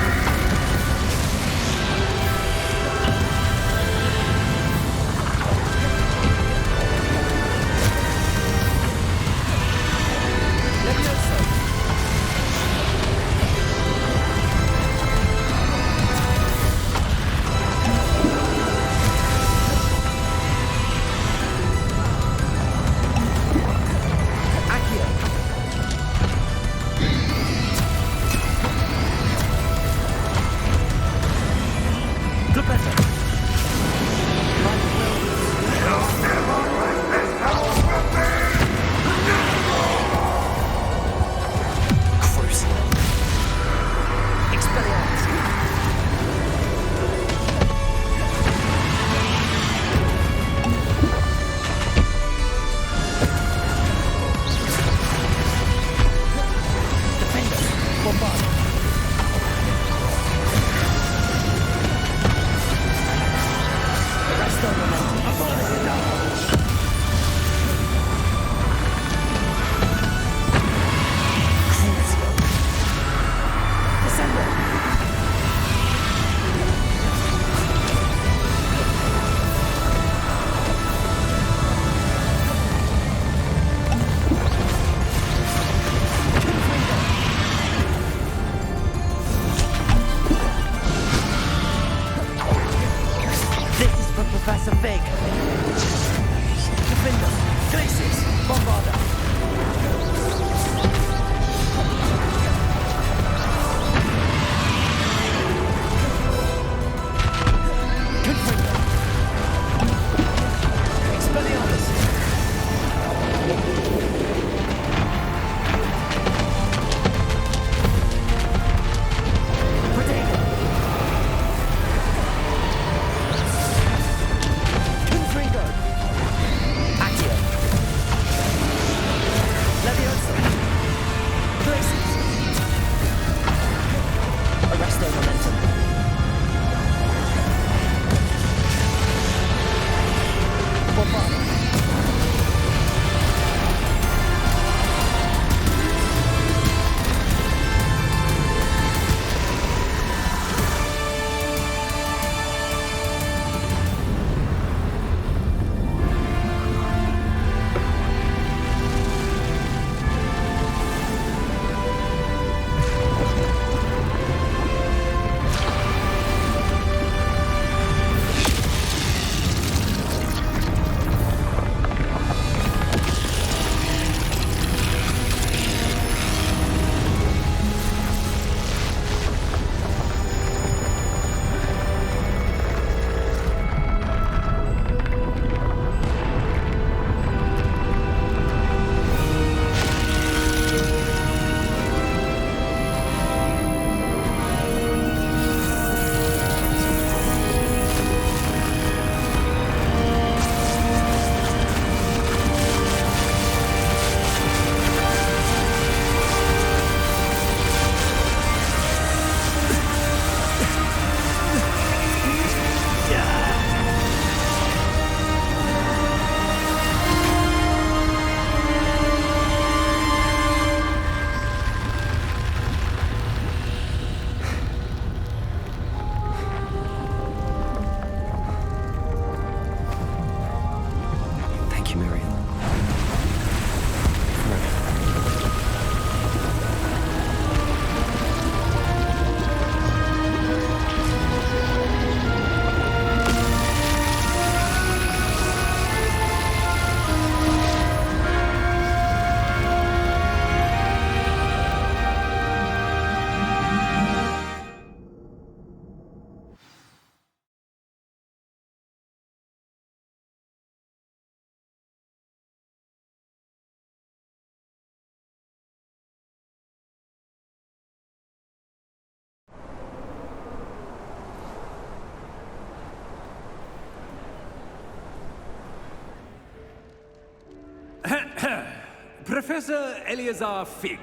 Professor Eleazar Fig,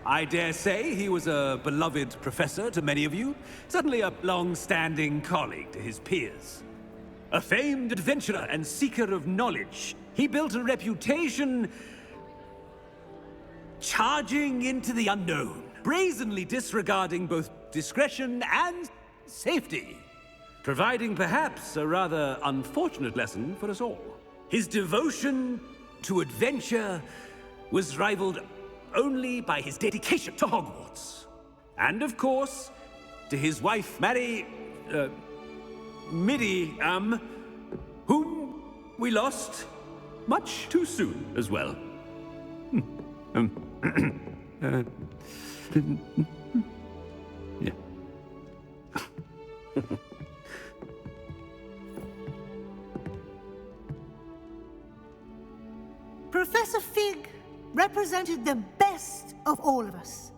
I dare say he was a beloved professor to many of you, certainly a long-standing colleague to his peers. A famed adventurer and seeker of knowledge, he built a reputation charging into the unknown, brazenly disregarding both discretion and safety, providing perhaps a rather unfortunate lesson for us all. His devotion to adventure was rivaled only by his dedication to Hogwarts. And of course, to his wife, Midi, whom we lost much too soon as well. Yeah. Professor Fig represented the best of all of us.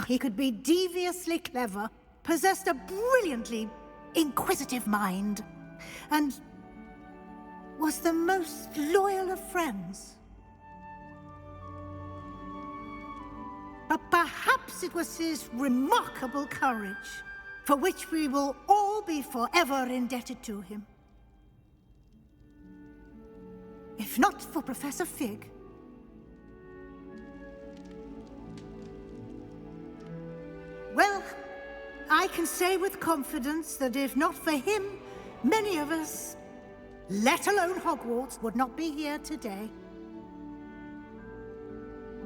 He could be deviously clever, possessed a brilliantly inquisitive mind, and was the most loyal of friends. But perhaps it was his remarkable courage, for which we will all be forever indebted to him. If not for Professor Fig, well, I can say with confidence that if not for him, many of us, let alone Hogwarts, would not be here today.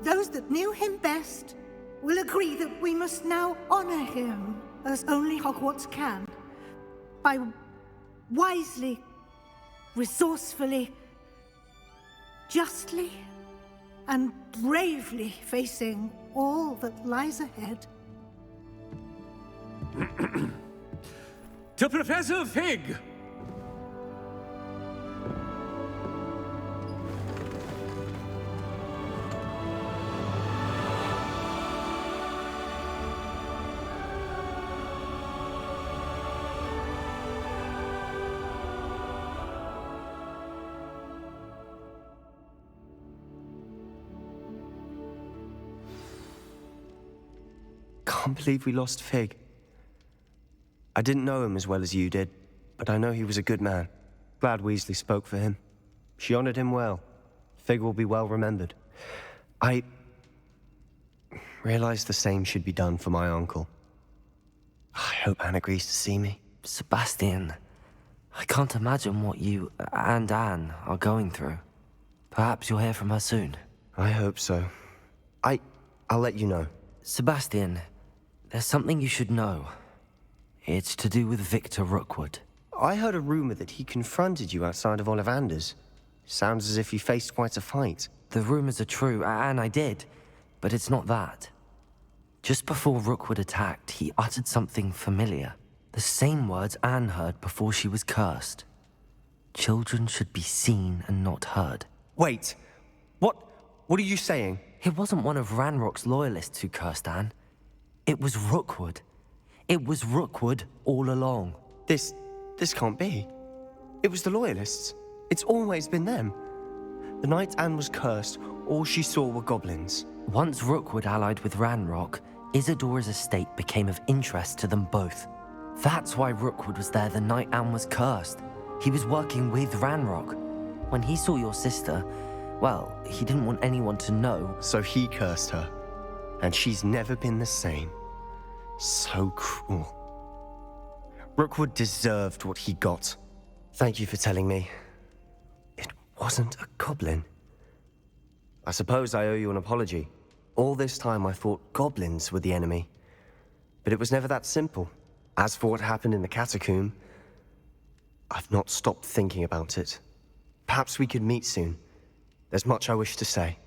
Those that knew him best will agree that we must now honor him as only Hogwarts can, by wisely, resourcefully, justly, and bravely facing all that lies ahead. To Professor Fig! Can't believe we lost Fig. I didn't know him as well as you did, but I know he was a good man. Glad Weasley spoke for him. She honored him well. Fig will be well remembered. I realized the same should be done for my uncle. I hope Anne agrees to see me. Sebastian, I can't imagine what you and Anne are going through. Perhaps you'll hear from her soon. I hope so. I'll let you know. Sebastian, there's something you should know. It's to do with Victor Rookwood. I heard a rumor that he confronted you outside of Ollivander's. Sounds as if he faced quite a fight. The rumors are true, and I did, but it's not that. Just before Rookwood attacked, he uttered something familiar. The same words Anne heard before she was cursed. Children should be seen and not heard. Wait, what are you saying? It wasn't one of Ranrock's loyalists who cursed Anne. It was Rookwood. It was Rookwood all along. This can't be. It was the Loyalists. It's always been them. The night Anne was cursed, all she saw were goblins. Once Rookwood allied with Ranrock, Isadora's estate became of interest to them both. That's why Rookwood was there the night Anne was cursed. He was working with Ranrock. When he saw your sister, well, he didn't want anyone to know. So he cursed her. And she's never been the same. So cruel. Rookwood deserved what he got. Thank you for telling me. It wasn't a goblin. I suppose I owe you an apology. All this time I thought goblins were the enemy. But it was never that simple. As for what happened in the catacomb, I've not stopped thinking about it. Perhaps we could meet soon. There's much I wish to say.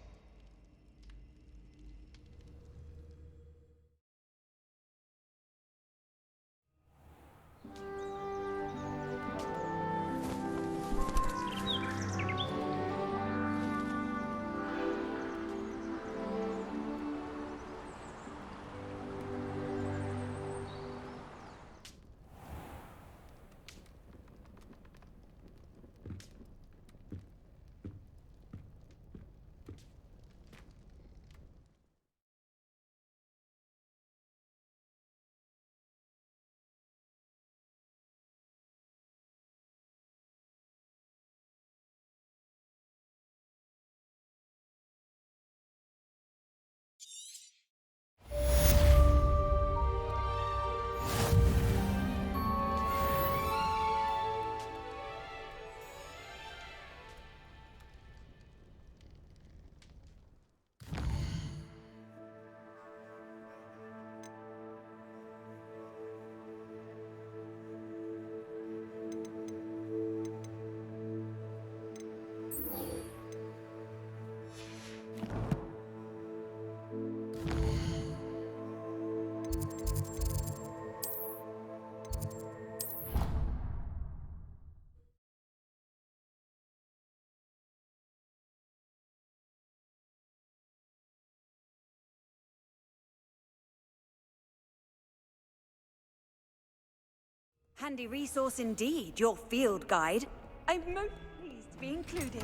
Handy resource indeed, your field guide. I'm most pleased to be included.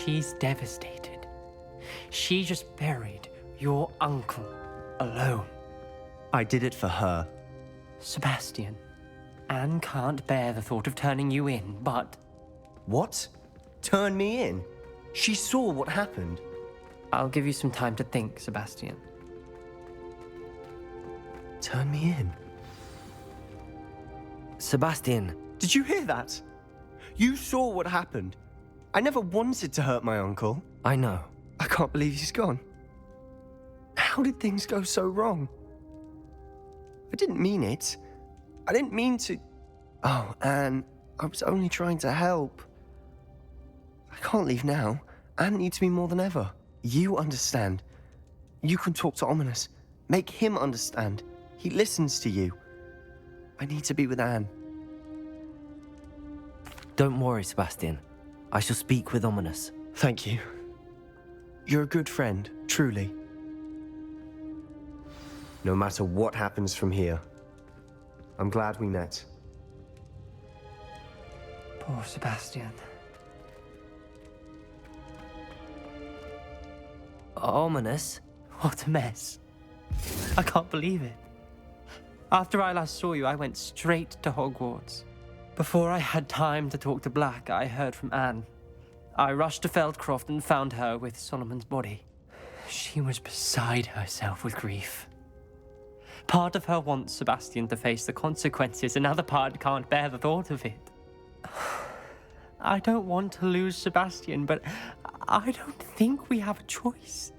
She's devastated. She just buried your uncle alone. I did it for her. Sebastian, Anne can't bear the thought of turning you in, but... What? Turn me in? She saw what happened. I'll give you some time to think, Sebastian. Turn me in? Sebastian. Did you hear that? You saw what happened. I never wanted to hurt my uncle. I know. I can't believe he's gone. How did things go so wrong? I didn't mean it. I didn't mean to... Oh, Anne, I was only trying to help. I can't leave now. Anne needs me more than ever. You understand. You can talk to Ominous. Make him understand. He listens to you. I need to be with Anne. Don't worry, Sebastian. I shall speak with Ominous. Thank you. You're a good friend, truly. No matter what happens from here, I'm glad we met. Poor Sebastian. Ominous? What a mess. I can't believe it. After I last saw you, I went straight to Hogwarts. Before I had time to talk to Black, I heard from Anne. I rushed to Feldcroft and found her with Solomon's body. She was beside herself with grief. Part of her wants Sebastian to face the consequences, another part can't bear the thought of it. I don't want to lose Sebastian, but I don't think we have a choice.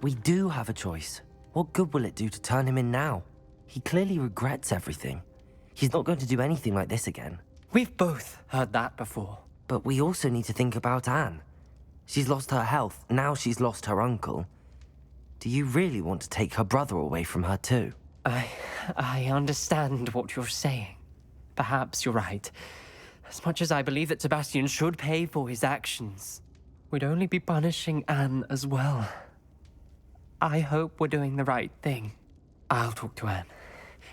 We do have a choice. What good will it do to turn him in now? He clearly regrets everything. He's not going to do anything like this again. We've both heard that before. But we also need to think about Anne. She's lost her health, now she's lost her uncle. Do you really want to take her brother away from her too? I understand what you're saying. Perhaps you're right. As much as I believe that Sebastian should pay for his actions, we'd only be punishing Anne as well. I hope we're doing the right thing. I'll talk to Anne.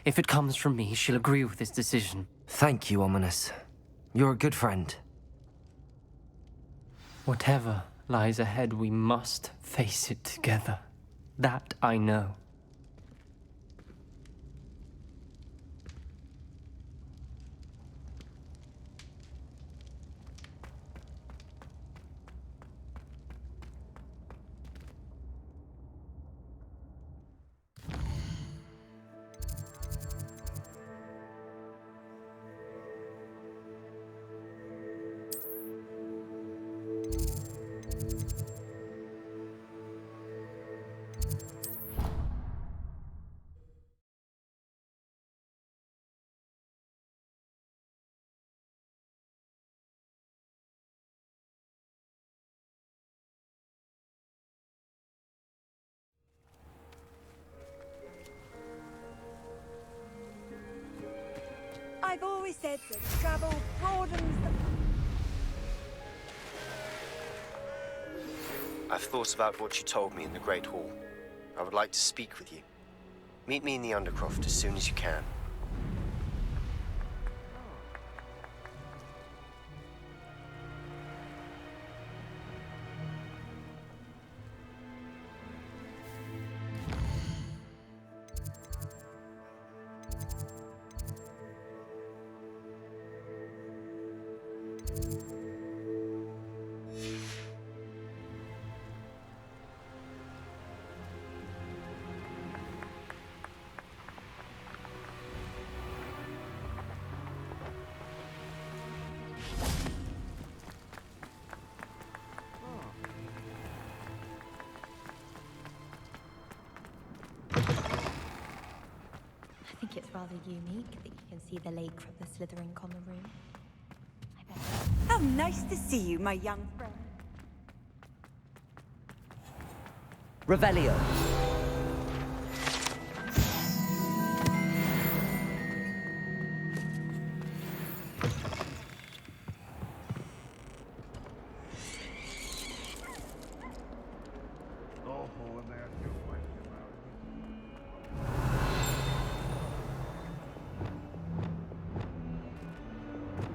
If it comes from me, she'll agree with this decision. Thank you, Ominous. You're a good friend. Whatever lies ahead, we must face it together. That I know. I've always said that travel broadens the... I've thought about what you told me in the Great Hall. I would like to speak with you. Meet me in the Undercroft as soon as you can. think it's rather unique that you can see the lake from the Slytherin common room. How nice to see you, my young friend. Revelio.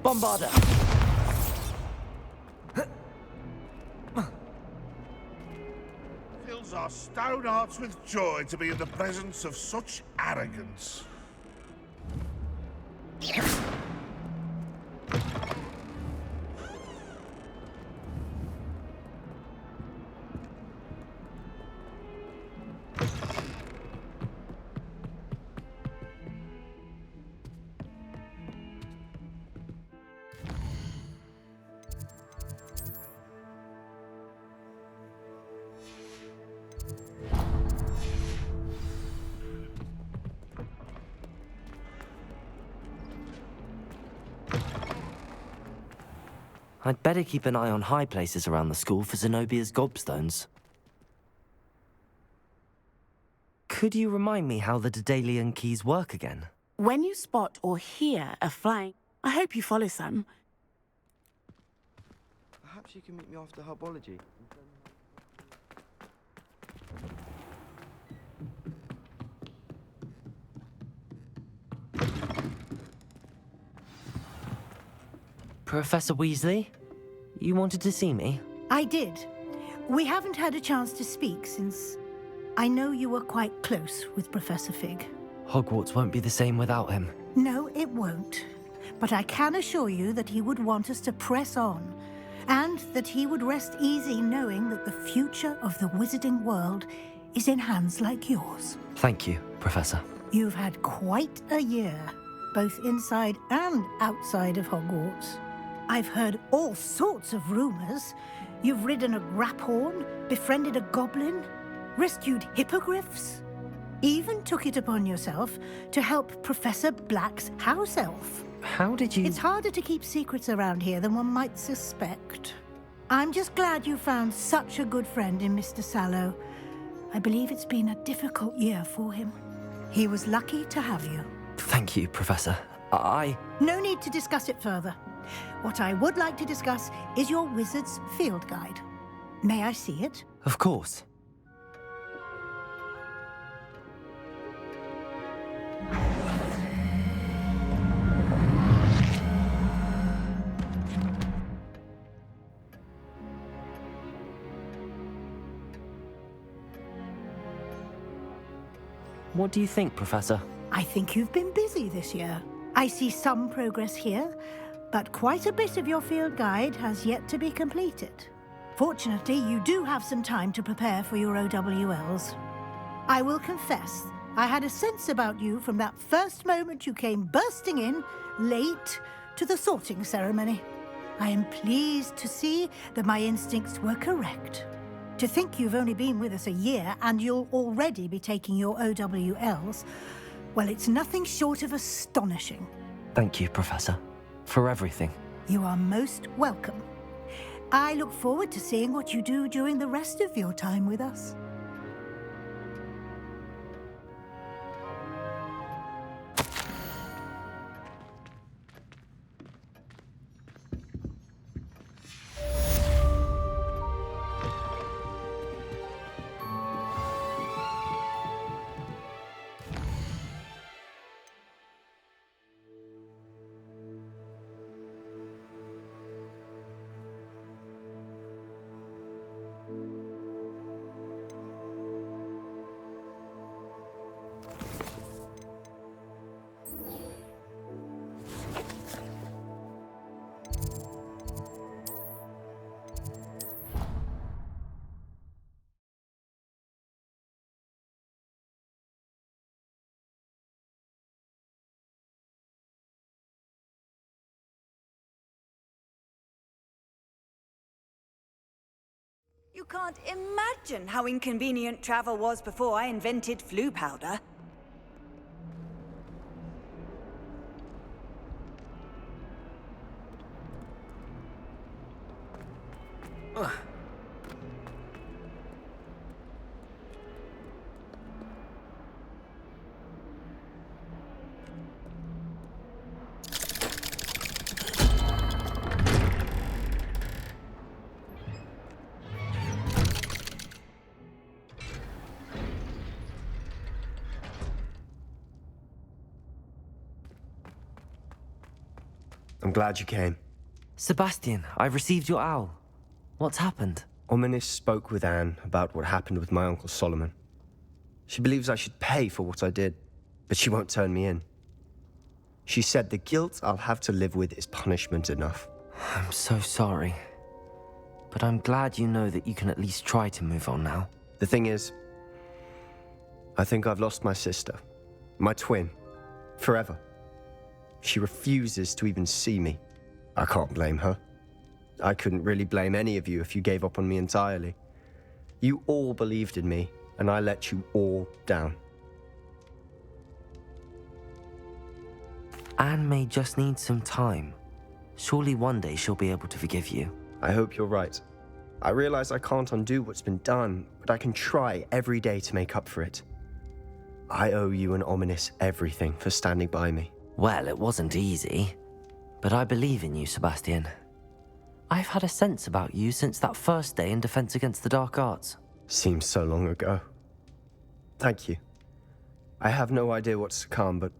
Bombarda! Fills our stout hearts with joy to be in the presence of such arrogance. I'd better keep an eye on high places around the school for Zenobia's gobstones. Could you remind me how the Daedalian keys work again? When you spot or hear a flying, I hope you follow some. Perhaps you can meet me after herbology. Professor Weasley? You wanted to see me? I did. We haven't had a chance to speak since I know you were quite close with Professor Fig. Hogwarts won't be the same without him. No, it won't. But I can assure you that he would want us to press on, and that he would rest easy knowing that the future of the wizarding world is in hands like yours. Thank you, Professor. You've had quite a year, both inside and outside of Hogwarts. I've heard all sorts of rumors. You've ridden a graphorn, befriended a goblin, rescued hippogriffs, even took it upon yourself to help Professor Black's house elf. How did you... It's harder to keep secrets around here than one might suspect. I'm just glad you found such a good friend in Mr. Sallow. I believe it's been a difficult year for him. He was lucky to have you. Thank you, Professor. No need to discuss it further. What I would like to discuss is your wizard's field guide. May I see it? Of course. What do you think, Professor? I think you've been busy this year. I see some progress here, but quite a bit of your field guide has yet to be completed. Fortunately, you do have some time to prepare for your OWLs. I will confess, I had a sense about you from that first moment you came bursting in, late, to the sorting ceremony. I am pleased to see that my instincts were correct. To think you've only been with us a year and you'll already be taking your OWLs, well, it's nothing short of astonishing. Thank you, Professor, for everything. You are most welcome. I look forward to seeing what you do during the rest of your time with us. You can't imagine how inconvenient travel was before I invented flu powder. I'm glad you came. Sebastian, I've received your owl. What's happened? Ominis spoke with Anne about what happened with my Uncle Solomon. She believes I should pay for what I did, but she won't turn me in. She said the guilt I'll have to live with is punishment enough. I'm so sorry. But I'm glad you know that you can at least try to move on now. The thing is, I think I've lost my sister, my twin, forever. She refuses to even see me. I can't blame her. I couldn't really blame any of you if you gave up on me entirely. You all believed in me, and I let you all down. Anne may just need some time. Surely one day she'll be able to forgive you. I hope you're right. I realize I can't undo what's been done, but I can try every day to make up for it. I owe you and Ominis everything for standing by me. Well, it wasn't easy, but I believe in you, Sebastian. I've had a sense about you since that first day in Defense Against the Dark Arts. Seems so long ago. Thank you. I have no idea what's to come, but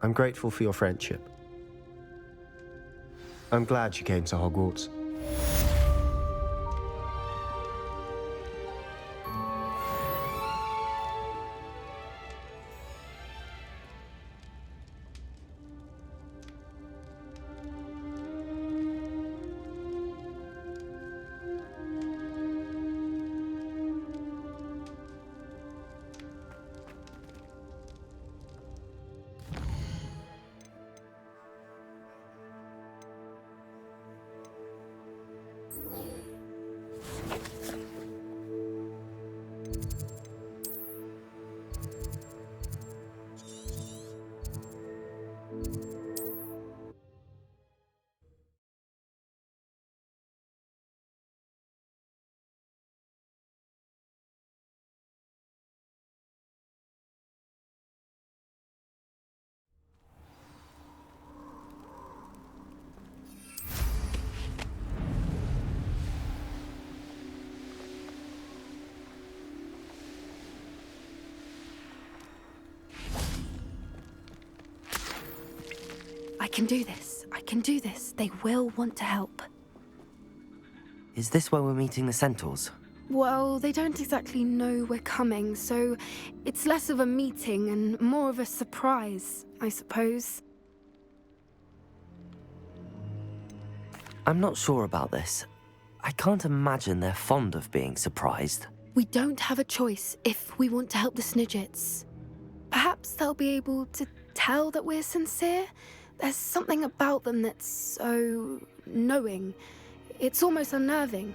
I'm grateful for your friendship. I'm glad you came to Hogwarts. I can do this. I can do this. They will want to help. Is this where we're meeting the Centaurs? Well, they don't exactly know we're coming, so it's less of a meeting and more of a surprise, I suppose. I'm not sure about this. I can't imagine they're fond of being surprised. We don't have a choice if we want to help the Snidgets. Perhaps they'll be able to tell that we're sincere. There's something about them that's so knowing. It's almost unnerving.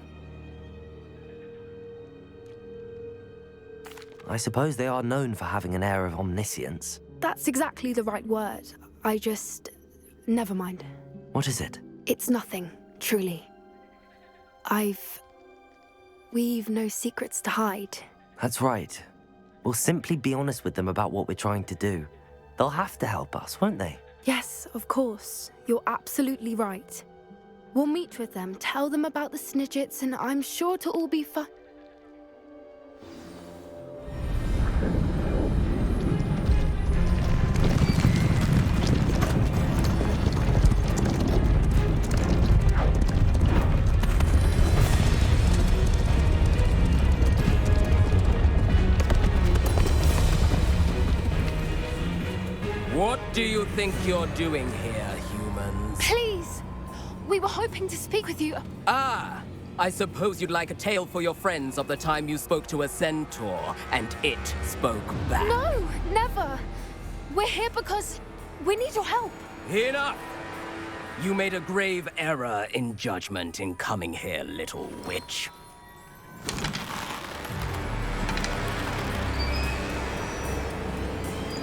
I suppose they are known for having an air of omniscience. That's exactly the right word. Never mind. What is it? It's nothing, truly. We've no secrets to hide. That's right. We'll simply be honest with them about what we're trying to do. They'll have to help us, won't they? Yes, of course. You're absolutely right. We'll meet with them, tell them about the Snidgets, and I'm sure to all be fine. What do you think you're doing here, humans? Please! We were hoping to speak with you. Ah! I suppose you'd like a tale for your friends of the time you spoke to a centaur, and it spoke back. No, never! We're here because we need your help. Enough! You made a grave error in judgment in coming here, little witch.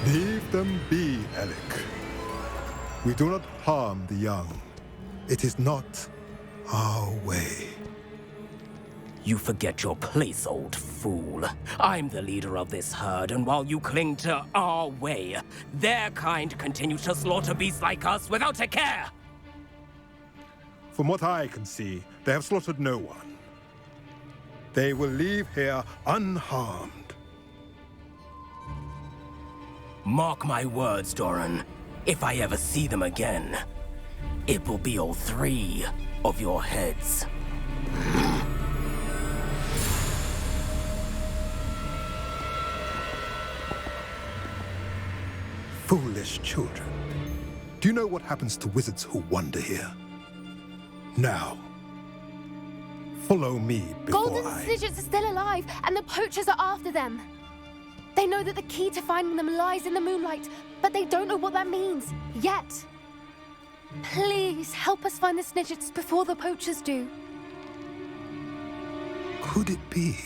Leave them be, Alec. We do not harm the young. It is not our way. You forget your place, old fool. I'm the leader of this herd, and while you cling to our way, their kind continue to slaughter beasts like us without a care! From what I can see, they have slaughtered no one. They will leave here unharmed. Mark my words, Doran. If I ever see them again, it will be all 3 of your heads. Foolish children. Do you know what happens to wizards who wander here? Now, follow me before Golden Snidgets are still alive, and the poachers are after them. They know that the key to finding them lies in the moonlight, but they don't know what that means, yet. Please, help us find the Snidgets before the poachers do. Could it be?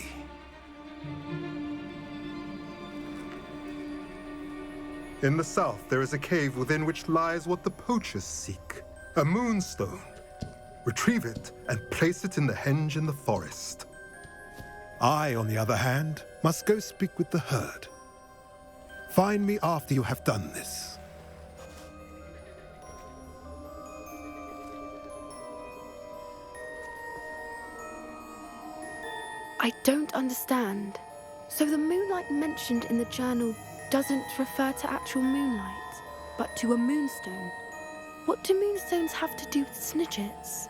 In the south, there is a cave within which lies what the poachers seek. A moonstone. Retrieve it and place it in the henge in the forest. I, on the other hand, must go speak with the herd. Find me after you have done this. I don't understand. So the moonlight mentioned in the journal doesn't refer to actual moonlight, but to a moonstone. What do moonstones have to do with Snidgets?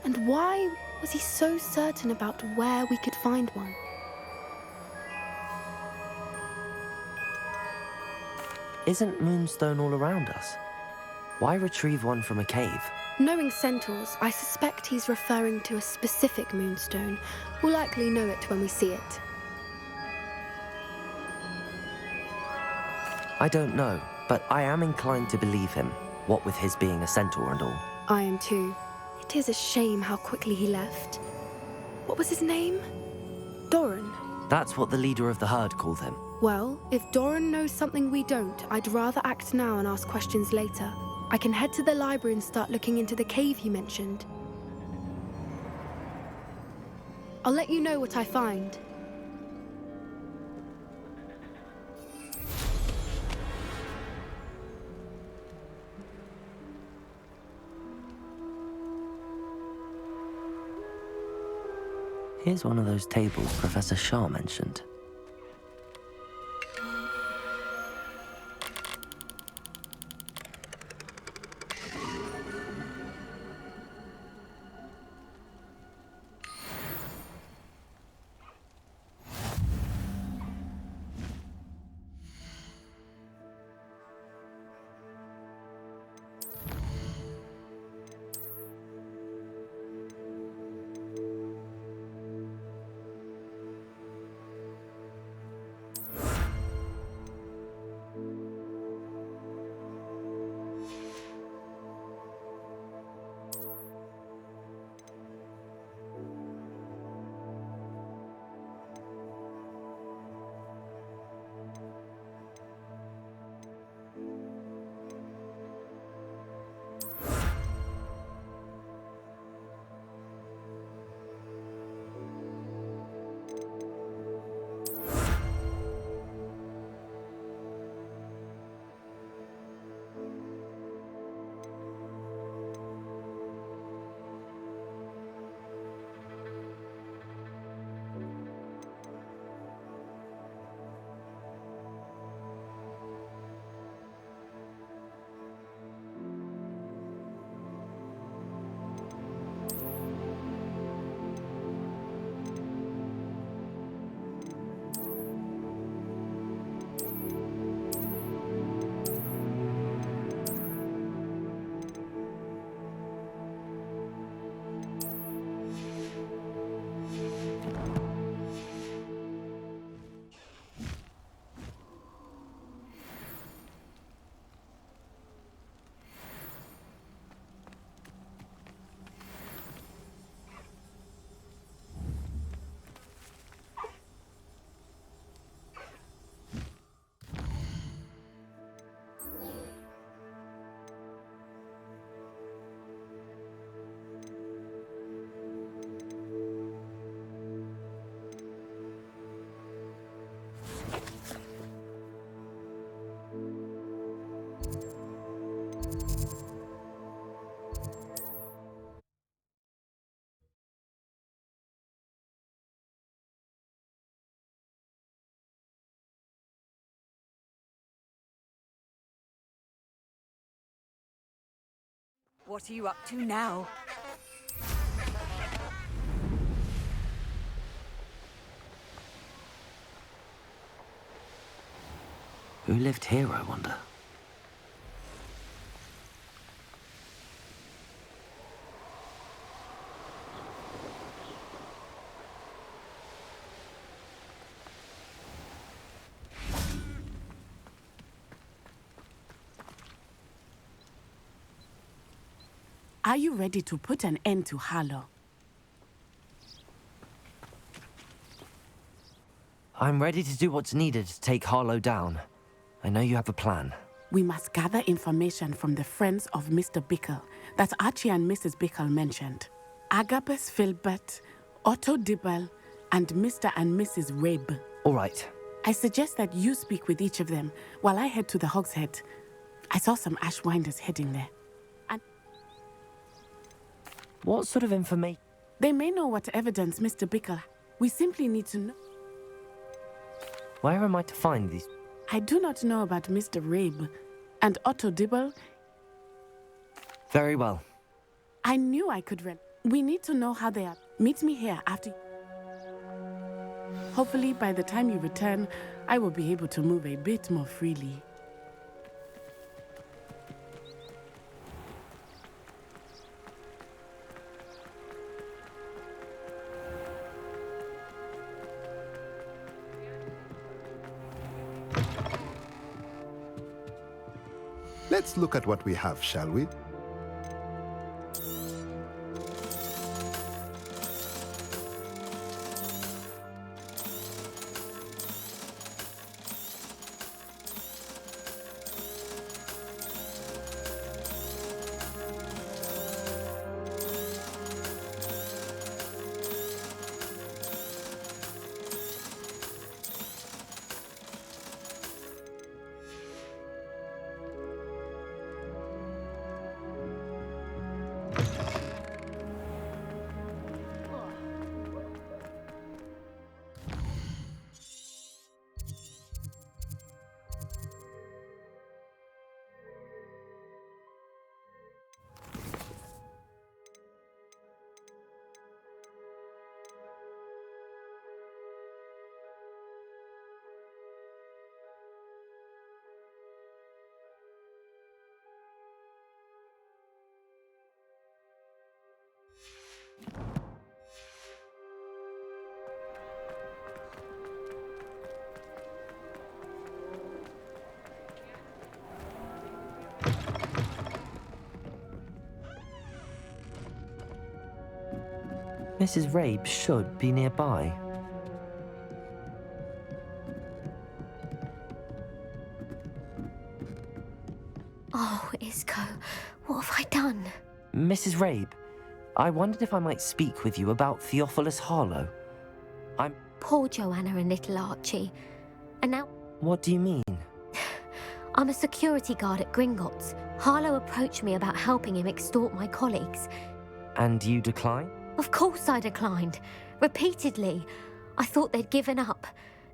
And why was he so certain about where we could find one? Isn't moonstone all around us? Why retrieve one from a cave? Knowing centaurs, I suspect he's referring to a specific moonstone. We'll likely know it when we see it. I don't know, but I am inclined to believe him, what with his being a centaur and all. I am too. It is a shame how quickly he left. What was his name? Doran. That's what the leader of the herd called him. Well, if Doran knows something we don't, I'd rather act now and ask questions later. I can head to the library and start looking into the cave he mentioned. I'll let you know what I find. Here's one of those tables Professor Shah mentioned. What are you up to now? Who lived here, I wonder? Are you ready to put an end to Harlow? I'm ready to do what's needed to take Harlow down. I know you have a plan. We must gather information from the friends of Mr. Bickle that Archie and Mrs. Bickle mentioned. Agabus Filbert, Otto Dibble, and Mr. and Mrs. Rabe. All right. I suggest that you speak with each of them while I head to the Hog's Head. I saw some Ashwinders heading there. And what sort of information? They may know what evidence Mr. Bickle. We simply need to know. Where am I to find these? I do not know about Mr. Rabe and Otto Dibble. Very well. I knew I could rent. We need to know how they are. Meet me here after. Hopefully, by the time you return, I will be able to move a bit more freely. Let's look at what we have, shall we? Mrs. Rabe should be nearby. Oh, Isco, what have I done? Mrs. Rabe, I wondered if I might speak with you about Theophilus Harlow. Poor Joanna and little Archie. And now... What do you mean? I'm a security guard at Gringotts. Harlow approached me about helping him extort my colleagues. And you declined? Of course I declined. Repeatedly. I thought they'd given up.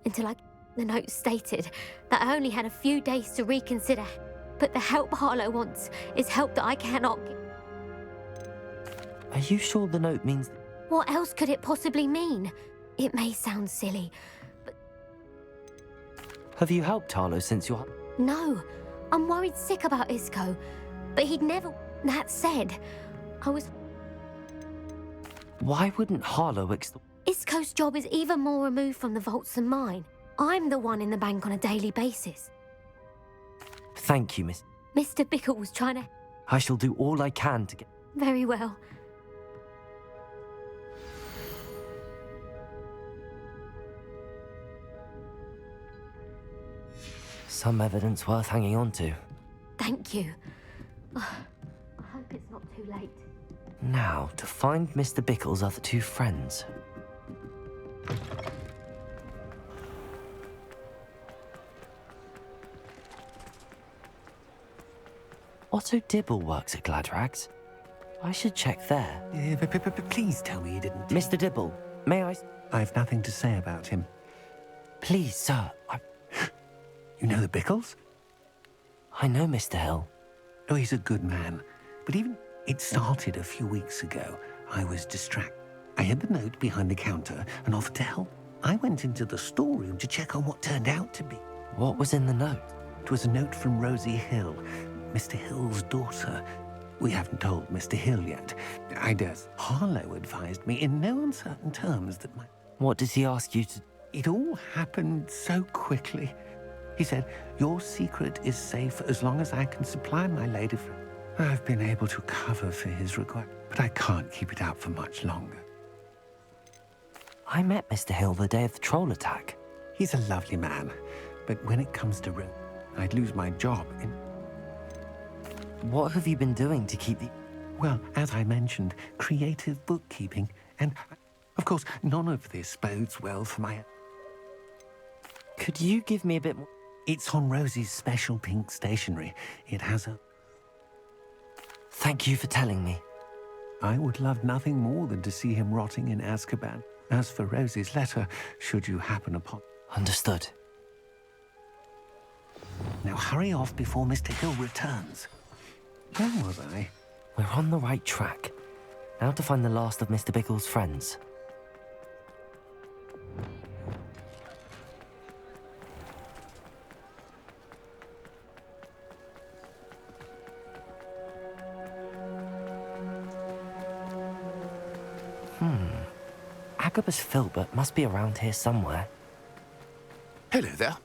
Until the note stated that I only had a few days to reconsider. But the help Harlow wants is help that I cannot... Are you sure the note means... What else could it possibly mean? It may sound silly, but... Have you helped Harlow since your... No. I'm worried sick about Isco. But he'd never... That said, I was... Why wouldn't Harlow Isco's job is even more removed from the vaults than mine. I'm the one in the bank on a daily basis. Thank you, Miss... Mr. Bickle was trying to... I shall do all I can to get... Very well. Some evidence worth hanging on to. Thank you. I hope it's not too late. Now, to find Mr. Bickle's other two friends. Otto Dibble works at Gladrags. I should check there. Please tell me you didn't. Mr. Dibble, may I... I've nothing to say about him. Please, sir, You know the Bickles? I know Mr. Hill. Oh, he's a good man. But even... It started a few weeks ago. I was distracted. I had the note behind the counter and offered to help. I went into the storeroom to check on what turned out to be. What was in the note? It was a note from Rosie Hill, Mr. Hill's daughter. We haven't told Mr. Hill yet. I guess Harlow advised me in no uncertain terms that my... What does he ask you to... It all happened so quickly. He said, your secret is safe as long as I can supply my lady friend. I've been able to cover for his request, but I can't keep it out for much longer. I met Mr. Hill the day of the troll attack. He's a lovely man, but when it comes to room, I'd lose my job in... What have you been doing to keep the... Well, as I mentioned, creative bookkeeping, and, of course, none of this bodes well for my... Could you give me a bit more... It's on Rosie's special pink stationery. It has a... Thank you for telling me. I would love nothing more than to see him rotting in Azkaban. As for Rosie's letter, should you happen upon... Understood. Now hurry off before Mr. Hill returns. Where was I? We're on the right track. Now to find the last of Mr. Bickle's friends. Agabus Filbert must be around here somewhere. Hello there.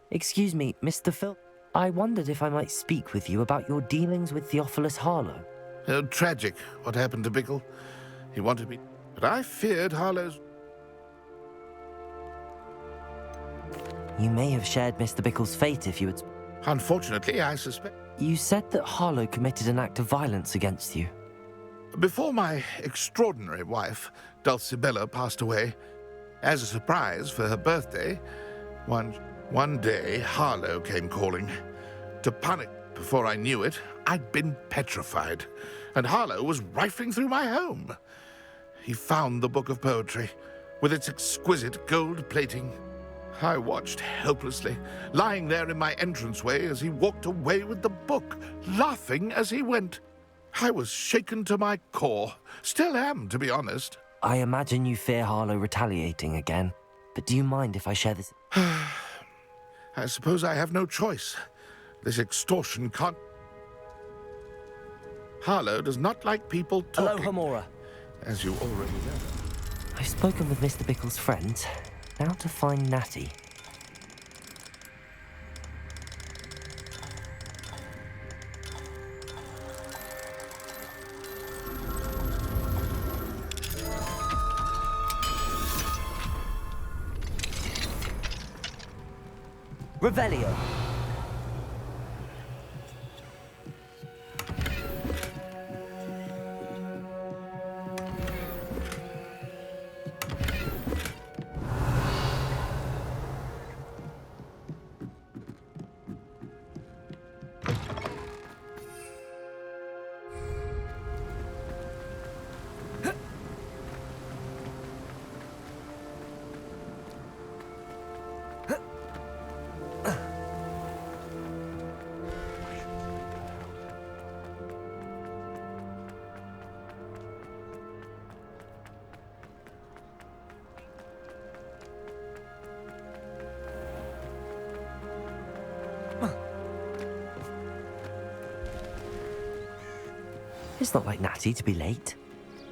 Excuse me, Mr. Phil. I wondered if I might speak with you about your dealings with Theophilus Harlow. Oh, tragic, what happened to Bickle. He wanted me, but I feared Harlow's... You may have shared Mr. Bickle's fate if you had... Unfortunately, I suspect... You said that Harlow committed an act of violence against you. Before my extraordinary wife, Dulcibella, passed away, as a surprise for her birthday, one day Harlow came calling. To panic before I knew it, I'd been petrified, and Harlow was rifling through my home. He found the book of poetry, with its exquisite gold plating. I watched helplessly, lying there in my entranceway as he walked away with the book, laughing as he went. I was shaken to my core. Still am, to be honest. I imagine you fear Harlow retaliating again, but do you mind if I share this? I suppose I have no choice. This extortion can't... Harlow does not like people talking. Hello, Hamora. As you already know. I've spoken with Mr. Bickle's friends. Now to find Natty. Revelio. It's not like Natty to be late.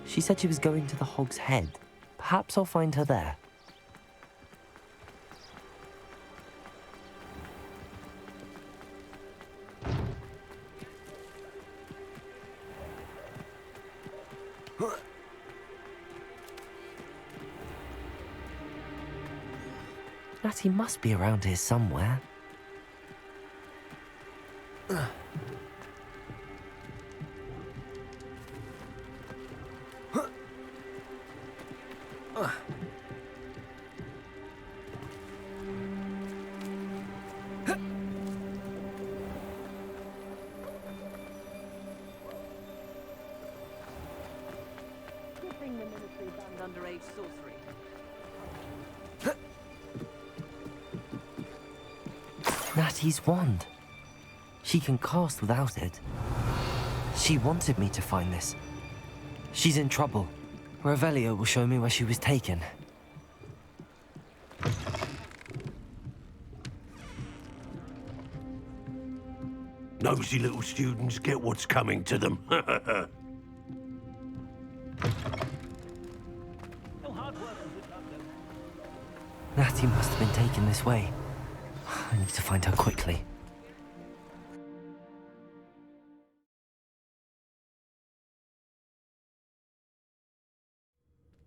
She said she was going to the Hog's Head. Perhaps I'll find her there. Natty must be around here somewhere. Warning the Ministry banned underage sorcery. Natty's wand. She can cast without it. She wanted me to find this. She's in trouble. Revelio will show me where she was taken. Nosy little students get what's coming to them. Natty must have been taken this way. I need to find her quickly.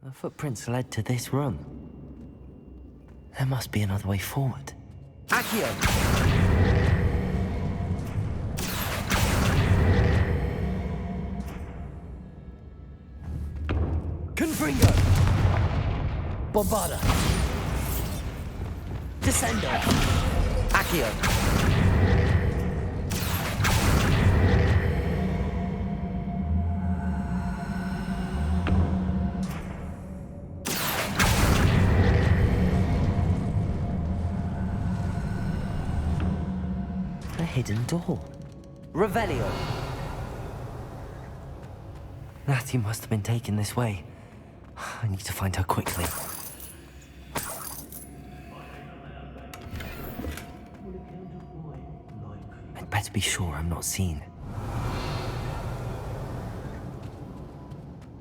The footprints led to this room. There must be another way forward. Accio! Confringo! Bombarda! Descendo! Accio! A hidden door. Revelio! Natty must have been taken this way. I need to find her quickly. I'd better be sure I'm not seen.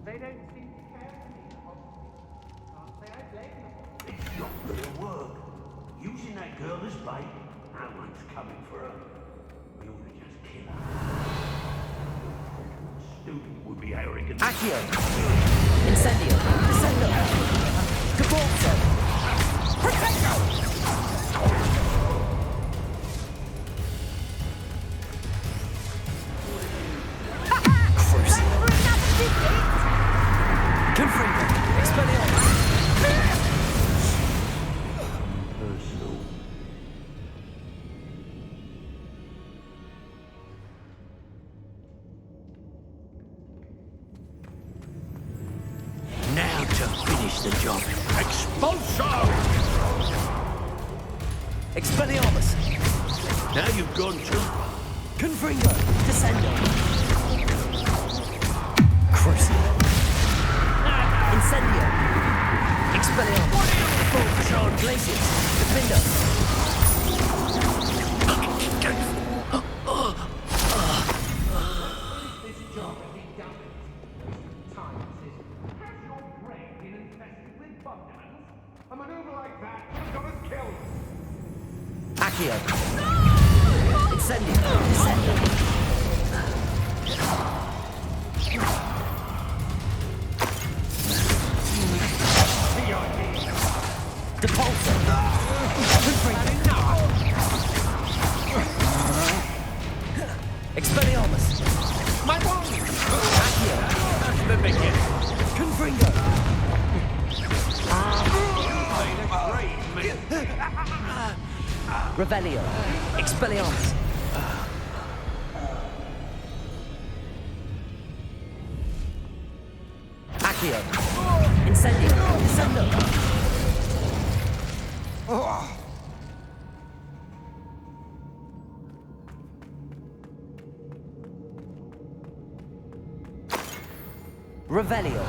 They don't seem to care for me. Can't say I blame them. It's not gonna work. Using that girl as bait, no one's coming for her. We ought to just kill her. Student would be arrogant. Accio! Incendio! Descendo! Caporzo! Protecto! Confringo! Expelliarmus! Personal. Now to finish the job. Expulso! Expelliarmus! Now you've gone too far. Confringo! Descendo! Crucio! Incendio! Expelliarmus! Protocol Glacius! Defendo! A maneuver like that got us killed. Accio! Incendio! Descendo! Depulso! Expelliarmus! My wand! Accio! That's the beginning. Confringo! Revelio! Expelliarmus! Accio! Incendio! Descendo! Revelio!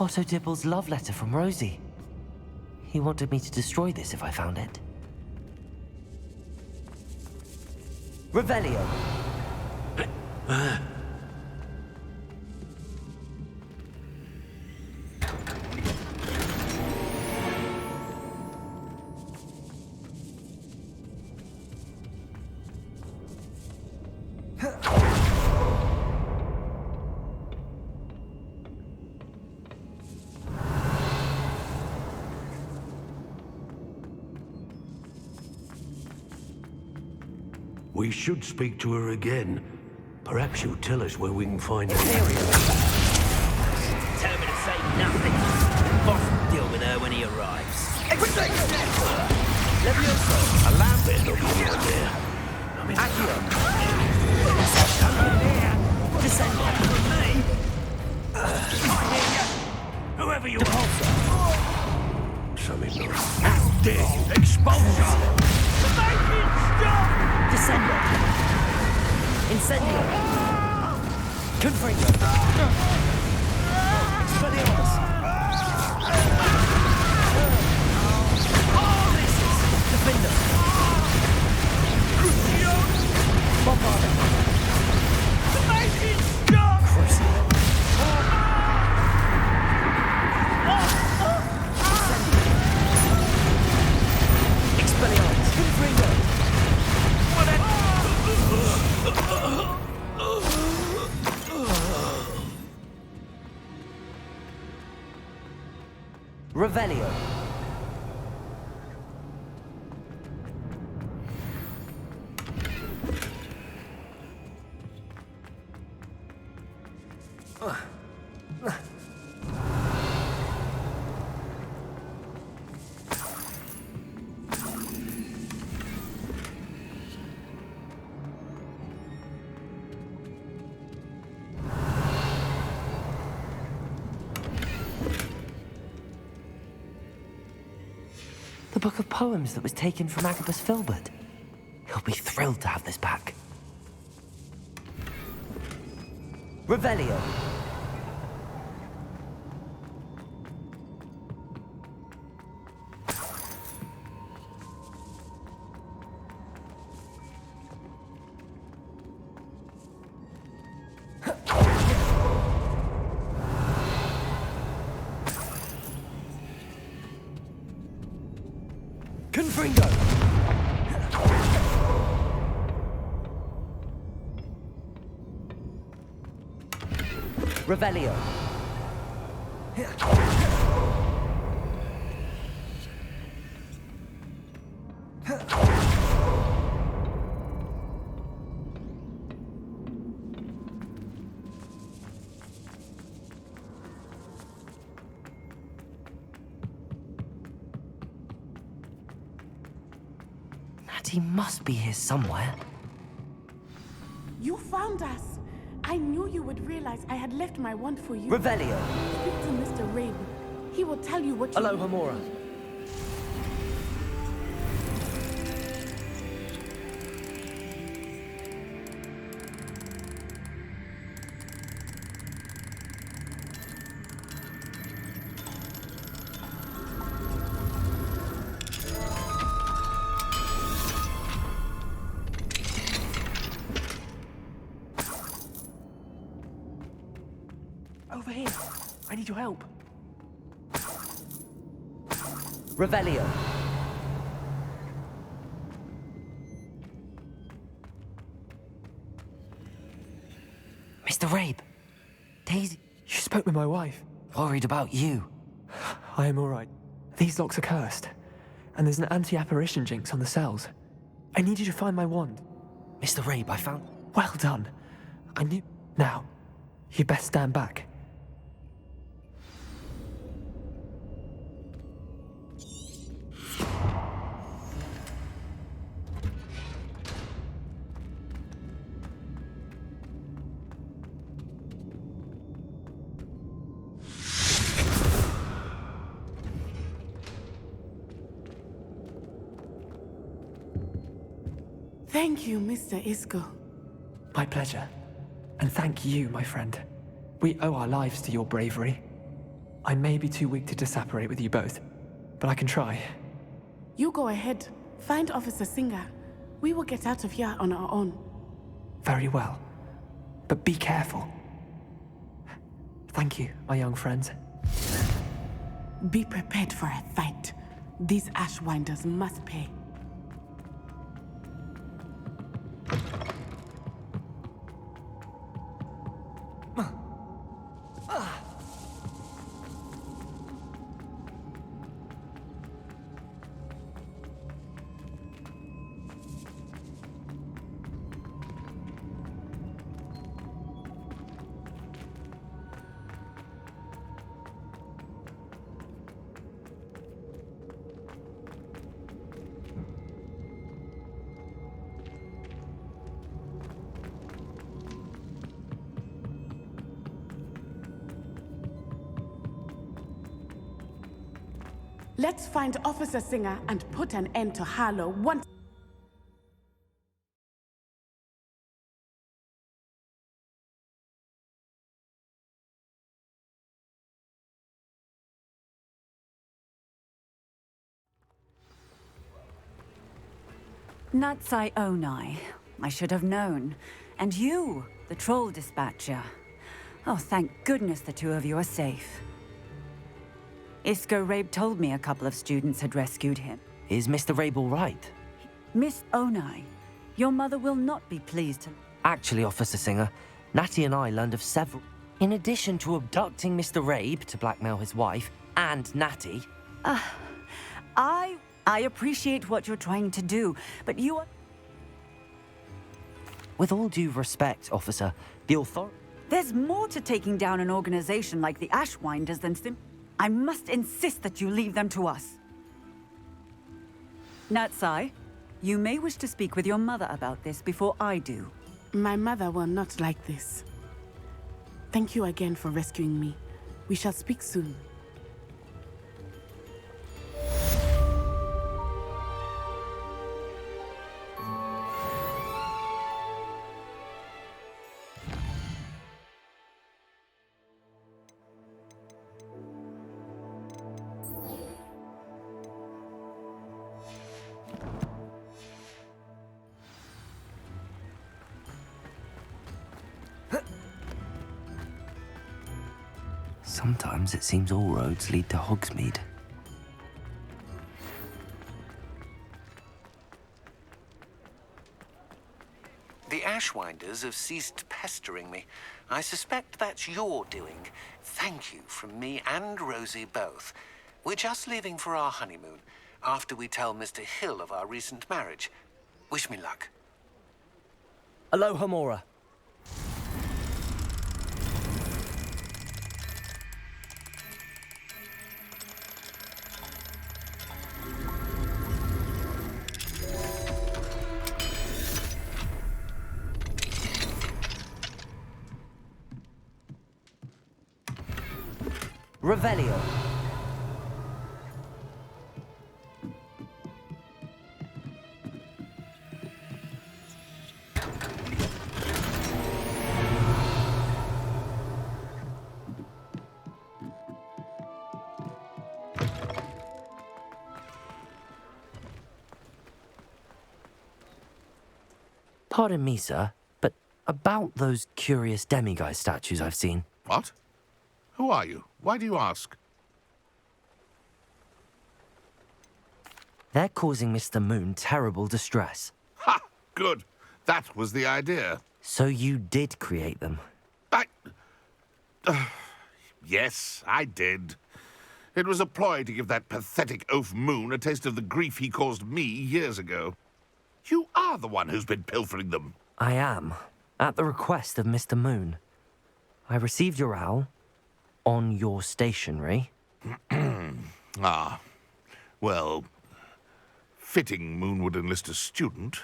Otto Dibble's love letter from Rosie. He wanted me to destroy this if I found it. Revelio! We should speak to her again. Perhaps she'll tell us where we can find her. Tell me to say nothing. Boss will deal with her when he arrives. A lamp is looking over there. Descend from me. Whoever you are. Something not. How dare you expose her? Descender. Incendio. Confringo. Expelliarmus. Defender. Crucio. Bombarda. Crucio. Expelliarmus. Confringo. Revelio. The book of poems that was taken from Agabus Filbert. He'll be thrilled to have this back. Revelio. Confringo! Revelio. He must be here somewhere. You found us. I knew you would realize I had left my wand for you. Revelio. Speak to Mr. Rain. He will tell you what you... Hello, Hamora. Over here. I need your help. Revelio. Mr. Rabe. Daisy. You spoke with my wife. Worried about you. I am all right. These locks are cursed. And there's an anti-apparition jinx on the cells. I need you to find my wand. Mr. Rabe, I found... Well done. I knew... Now, you best stand back. Thank you, Mr. Isco. My pleasure. And thank you, my friend. We owe our lives to your bravery. I may be too weak to disapparate with you both, but I can try. You go ahead. Find Officer Singer. We will get out of here on our own. Very well. But be careful. Thank you, my young friends. Be prepared for a fight. These Ashwinders must pay. Let's find Officer Singer and put an end to Harlow once. Natsai Onai. I should have known. And you, the troll dispatcher. Oh, thank goodness the two of you are safe. Isco Rabe told me a couple of students had rescued him. Is Mr. Rabe all right? Miss Onai, your mother will not be pleased to... Actually, Officer Singer, Natty and I learned of several... In addition to abducting Mr. Rabe to blackmail his wife and Natty... I appreciate what you're trying to do, but you are... With all due respect, officer, the authority... There's more to taking down an organization like the Ashwinders than I must insist that you leave them to us. Natsai, you may wish to speak with your mother about this before I do. My mother will not like this. Thank you again for rescuing me. We shall speak soon. Sometimes it seems all roads lead to Hogsmeade. The Ashwinders have ceased pestering me. I suspect that's your doing. Thank you from me and Rosie both. We're just leaving for our honeymoon, after we tell Mr. Hill of our recent marriage. Wish me luck. Aloha Mora. Revelio. Pardon me, sir, but about those curious demiguise statues I've seen. What? Who are you? Why do you ask? They're causing Mr. Moon terrible distress. Ha! Good. That was the idea. So you did create them? Yes, I did. It was a ploy to give that pathetic oaf Moon a taste of the grief he caused me years ago. You are the one who's been pilfering them. I am, at the request of Mr. Moon. I received your owl on your stationery. Ah, well, fitting Moon would enlist a student.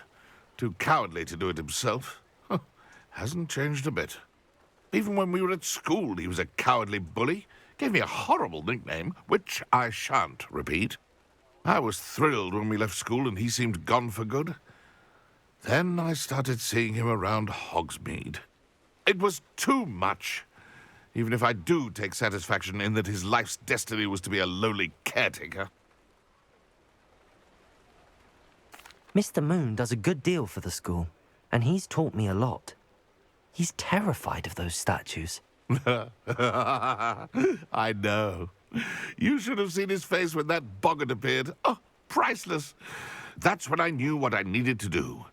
Too cowardly to do it himself. Hasn't changed a bit. Even when we were at school, he was a cowardly bully. Gave me a horrible nickname, which I shan't repeat. I was thrilled when we left school and he seemed gone for good. Then I started seeing him around Hogsmeade. It was too much. Even if I do take satisfaction in that his life's destiny was to be a lowly caretaker. Mr. Moon does a good deal for the school, and he's taught me a lot. He's terrified of those statues. I know. You should have seen his face when that boggart appeared. Oh, priceless. That's when I knew what I needed to do.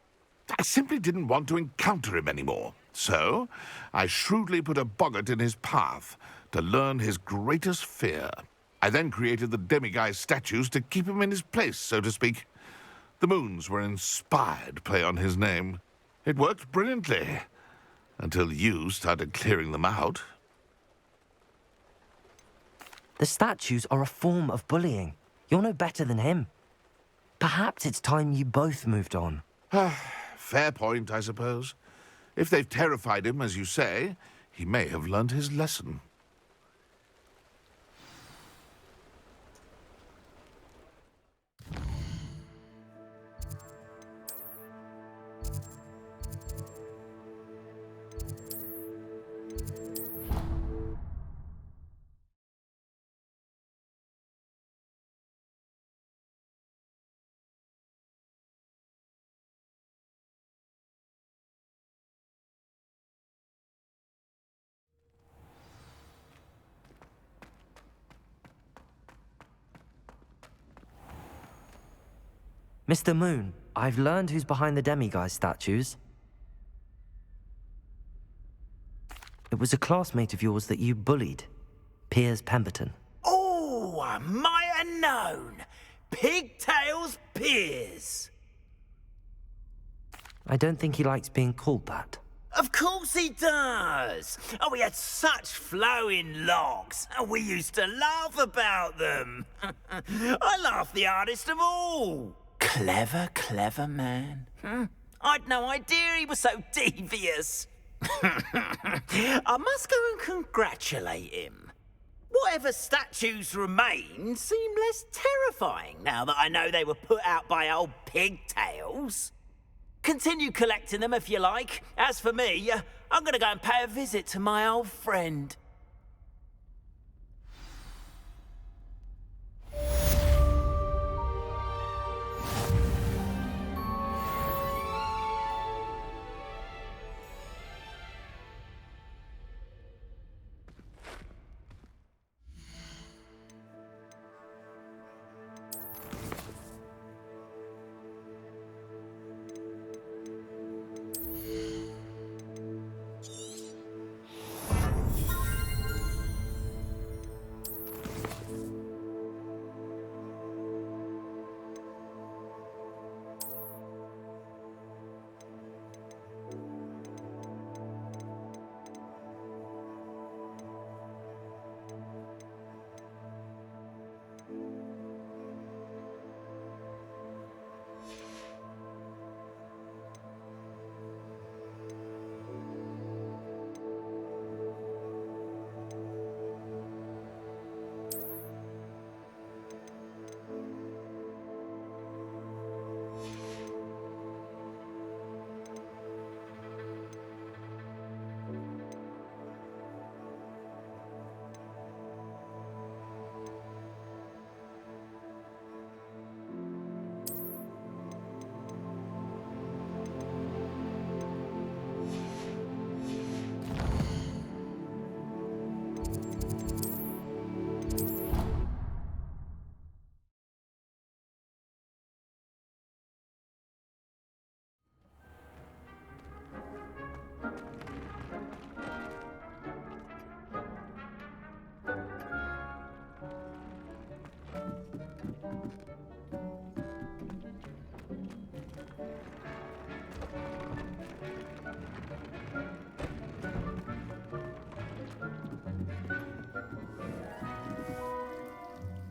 I simply didn't want to encounter him anymore. So, I shrewdly put a boggart in his path to learn his greatest fear. I then created the demiguise statues to keep him in his place, so to speak. The moons were inspired play on his name. It worked brilliantly, until you started clearing them out. The statues are a form of bullying. You're no better than him. Perhaps it's time you both moved on. Fair point, I suppose. If they've terrified him, as you say, he may have learned his lesson. Mr. Moon, I've learned who's behind the demiguise statues. It was a classmate of yours that you bullied, Piers Pemberton. Oh, I might have known. Pigtails Piers. I don't think he likes being called that. Of course he does. Oh, he had such flowing locks, and we used to laugh about them. I laughed the hardest of all. Clever, clever man. I'd no idea he was so devious. I must go and congratulate him. Whatever statues remain seem less terrifying now that I know they were put out by old pigtails. Continue collecting them if you like. As for me, I'm gonna go and pay a visit to my old friend.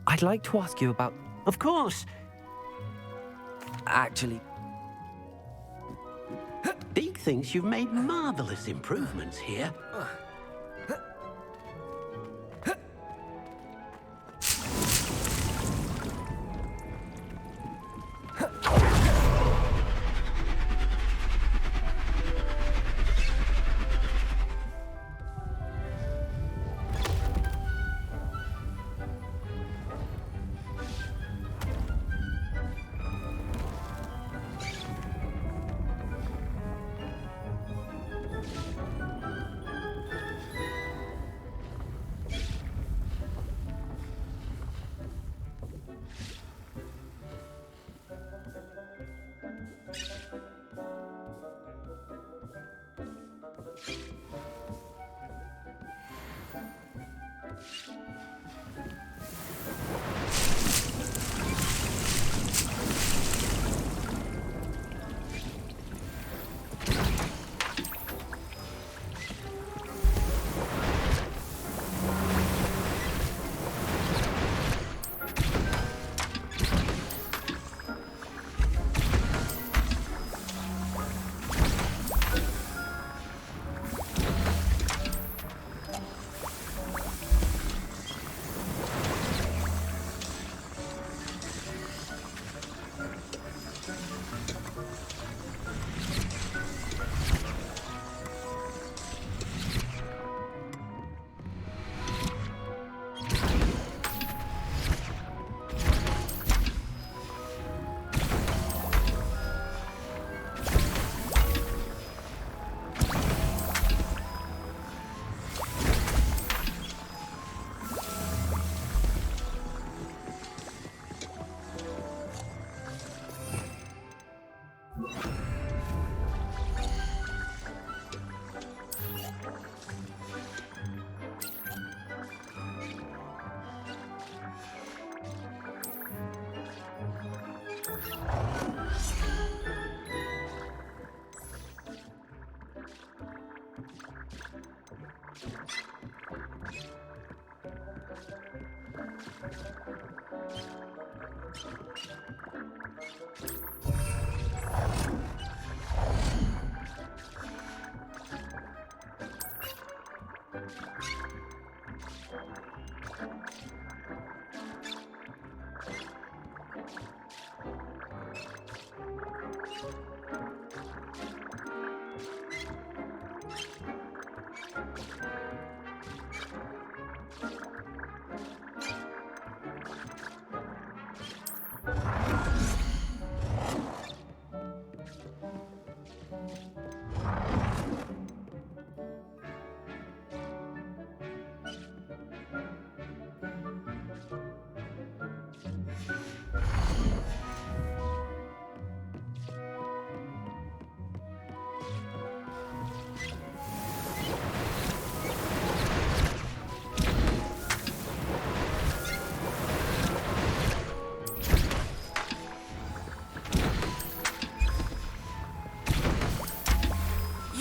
I'd like to ask you about... Of course. Actually... Deek thinks you've made marvelous improvements here.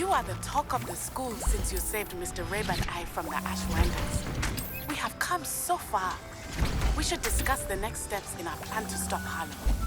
You are the talk of the school since you saved Mr. Rabe and I from the Ashwinders. We have come so far. We should discuss the next steps in our plan to stop Harlow.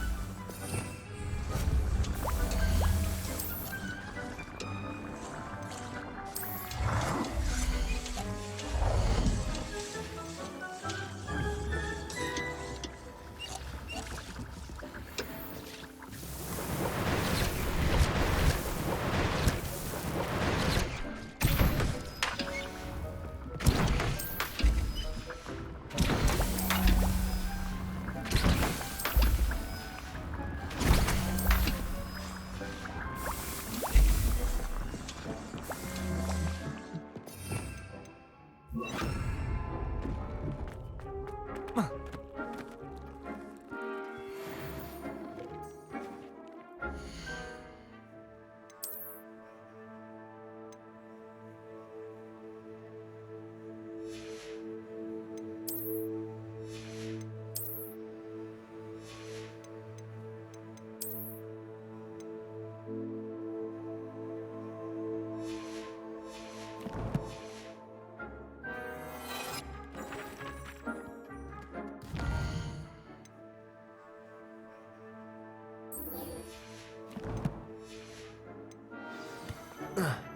Ugh.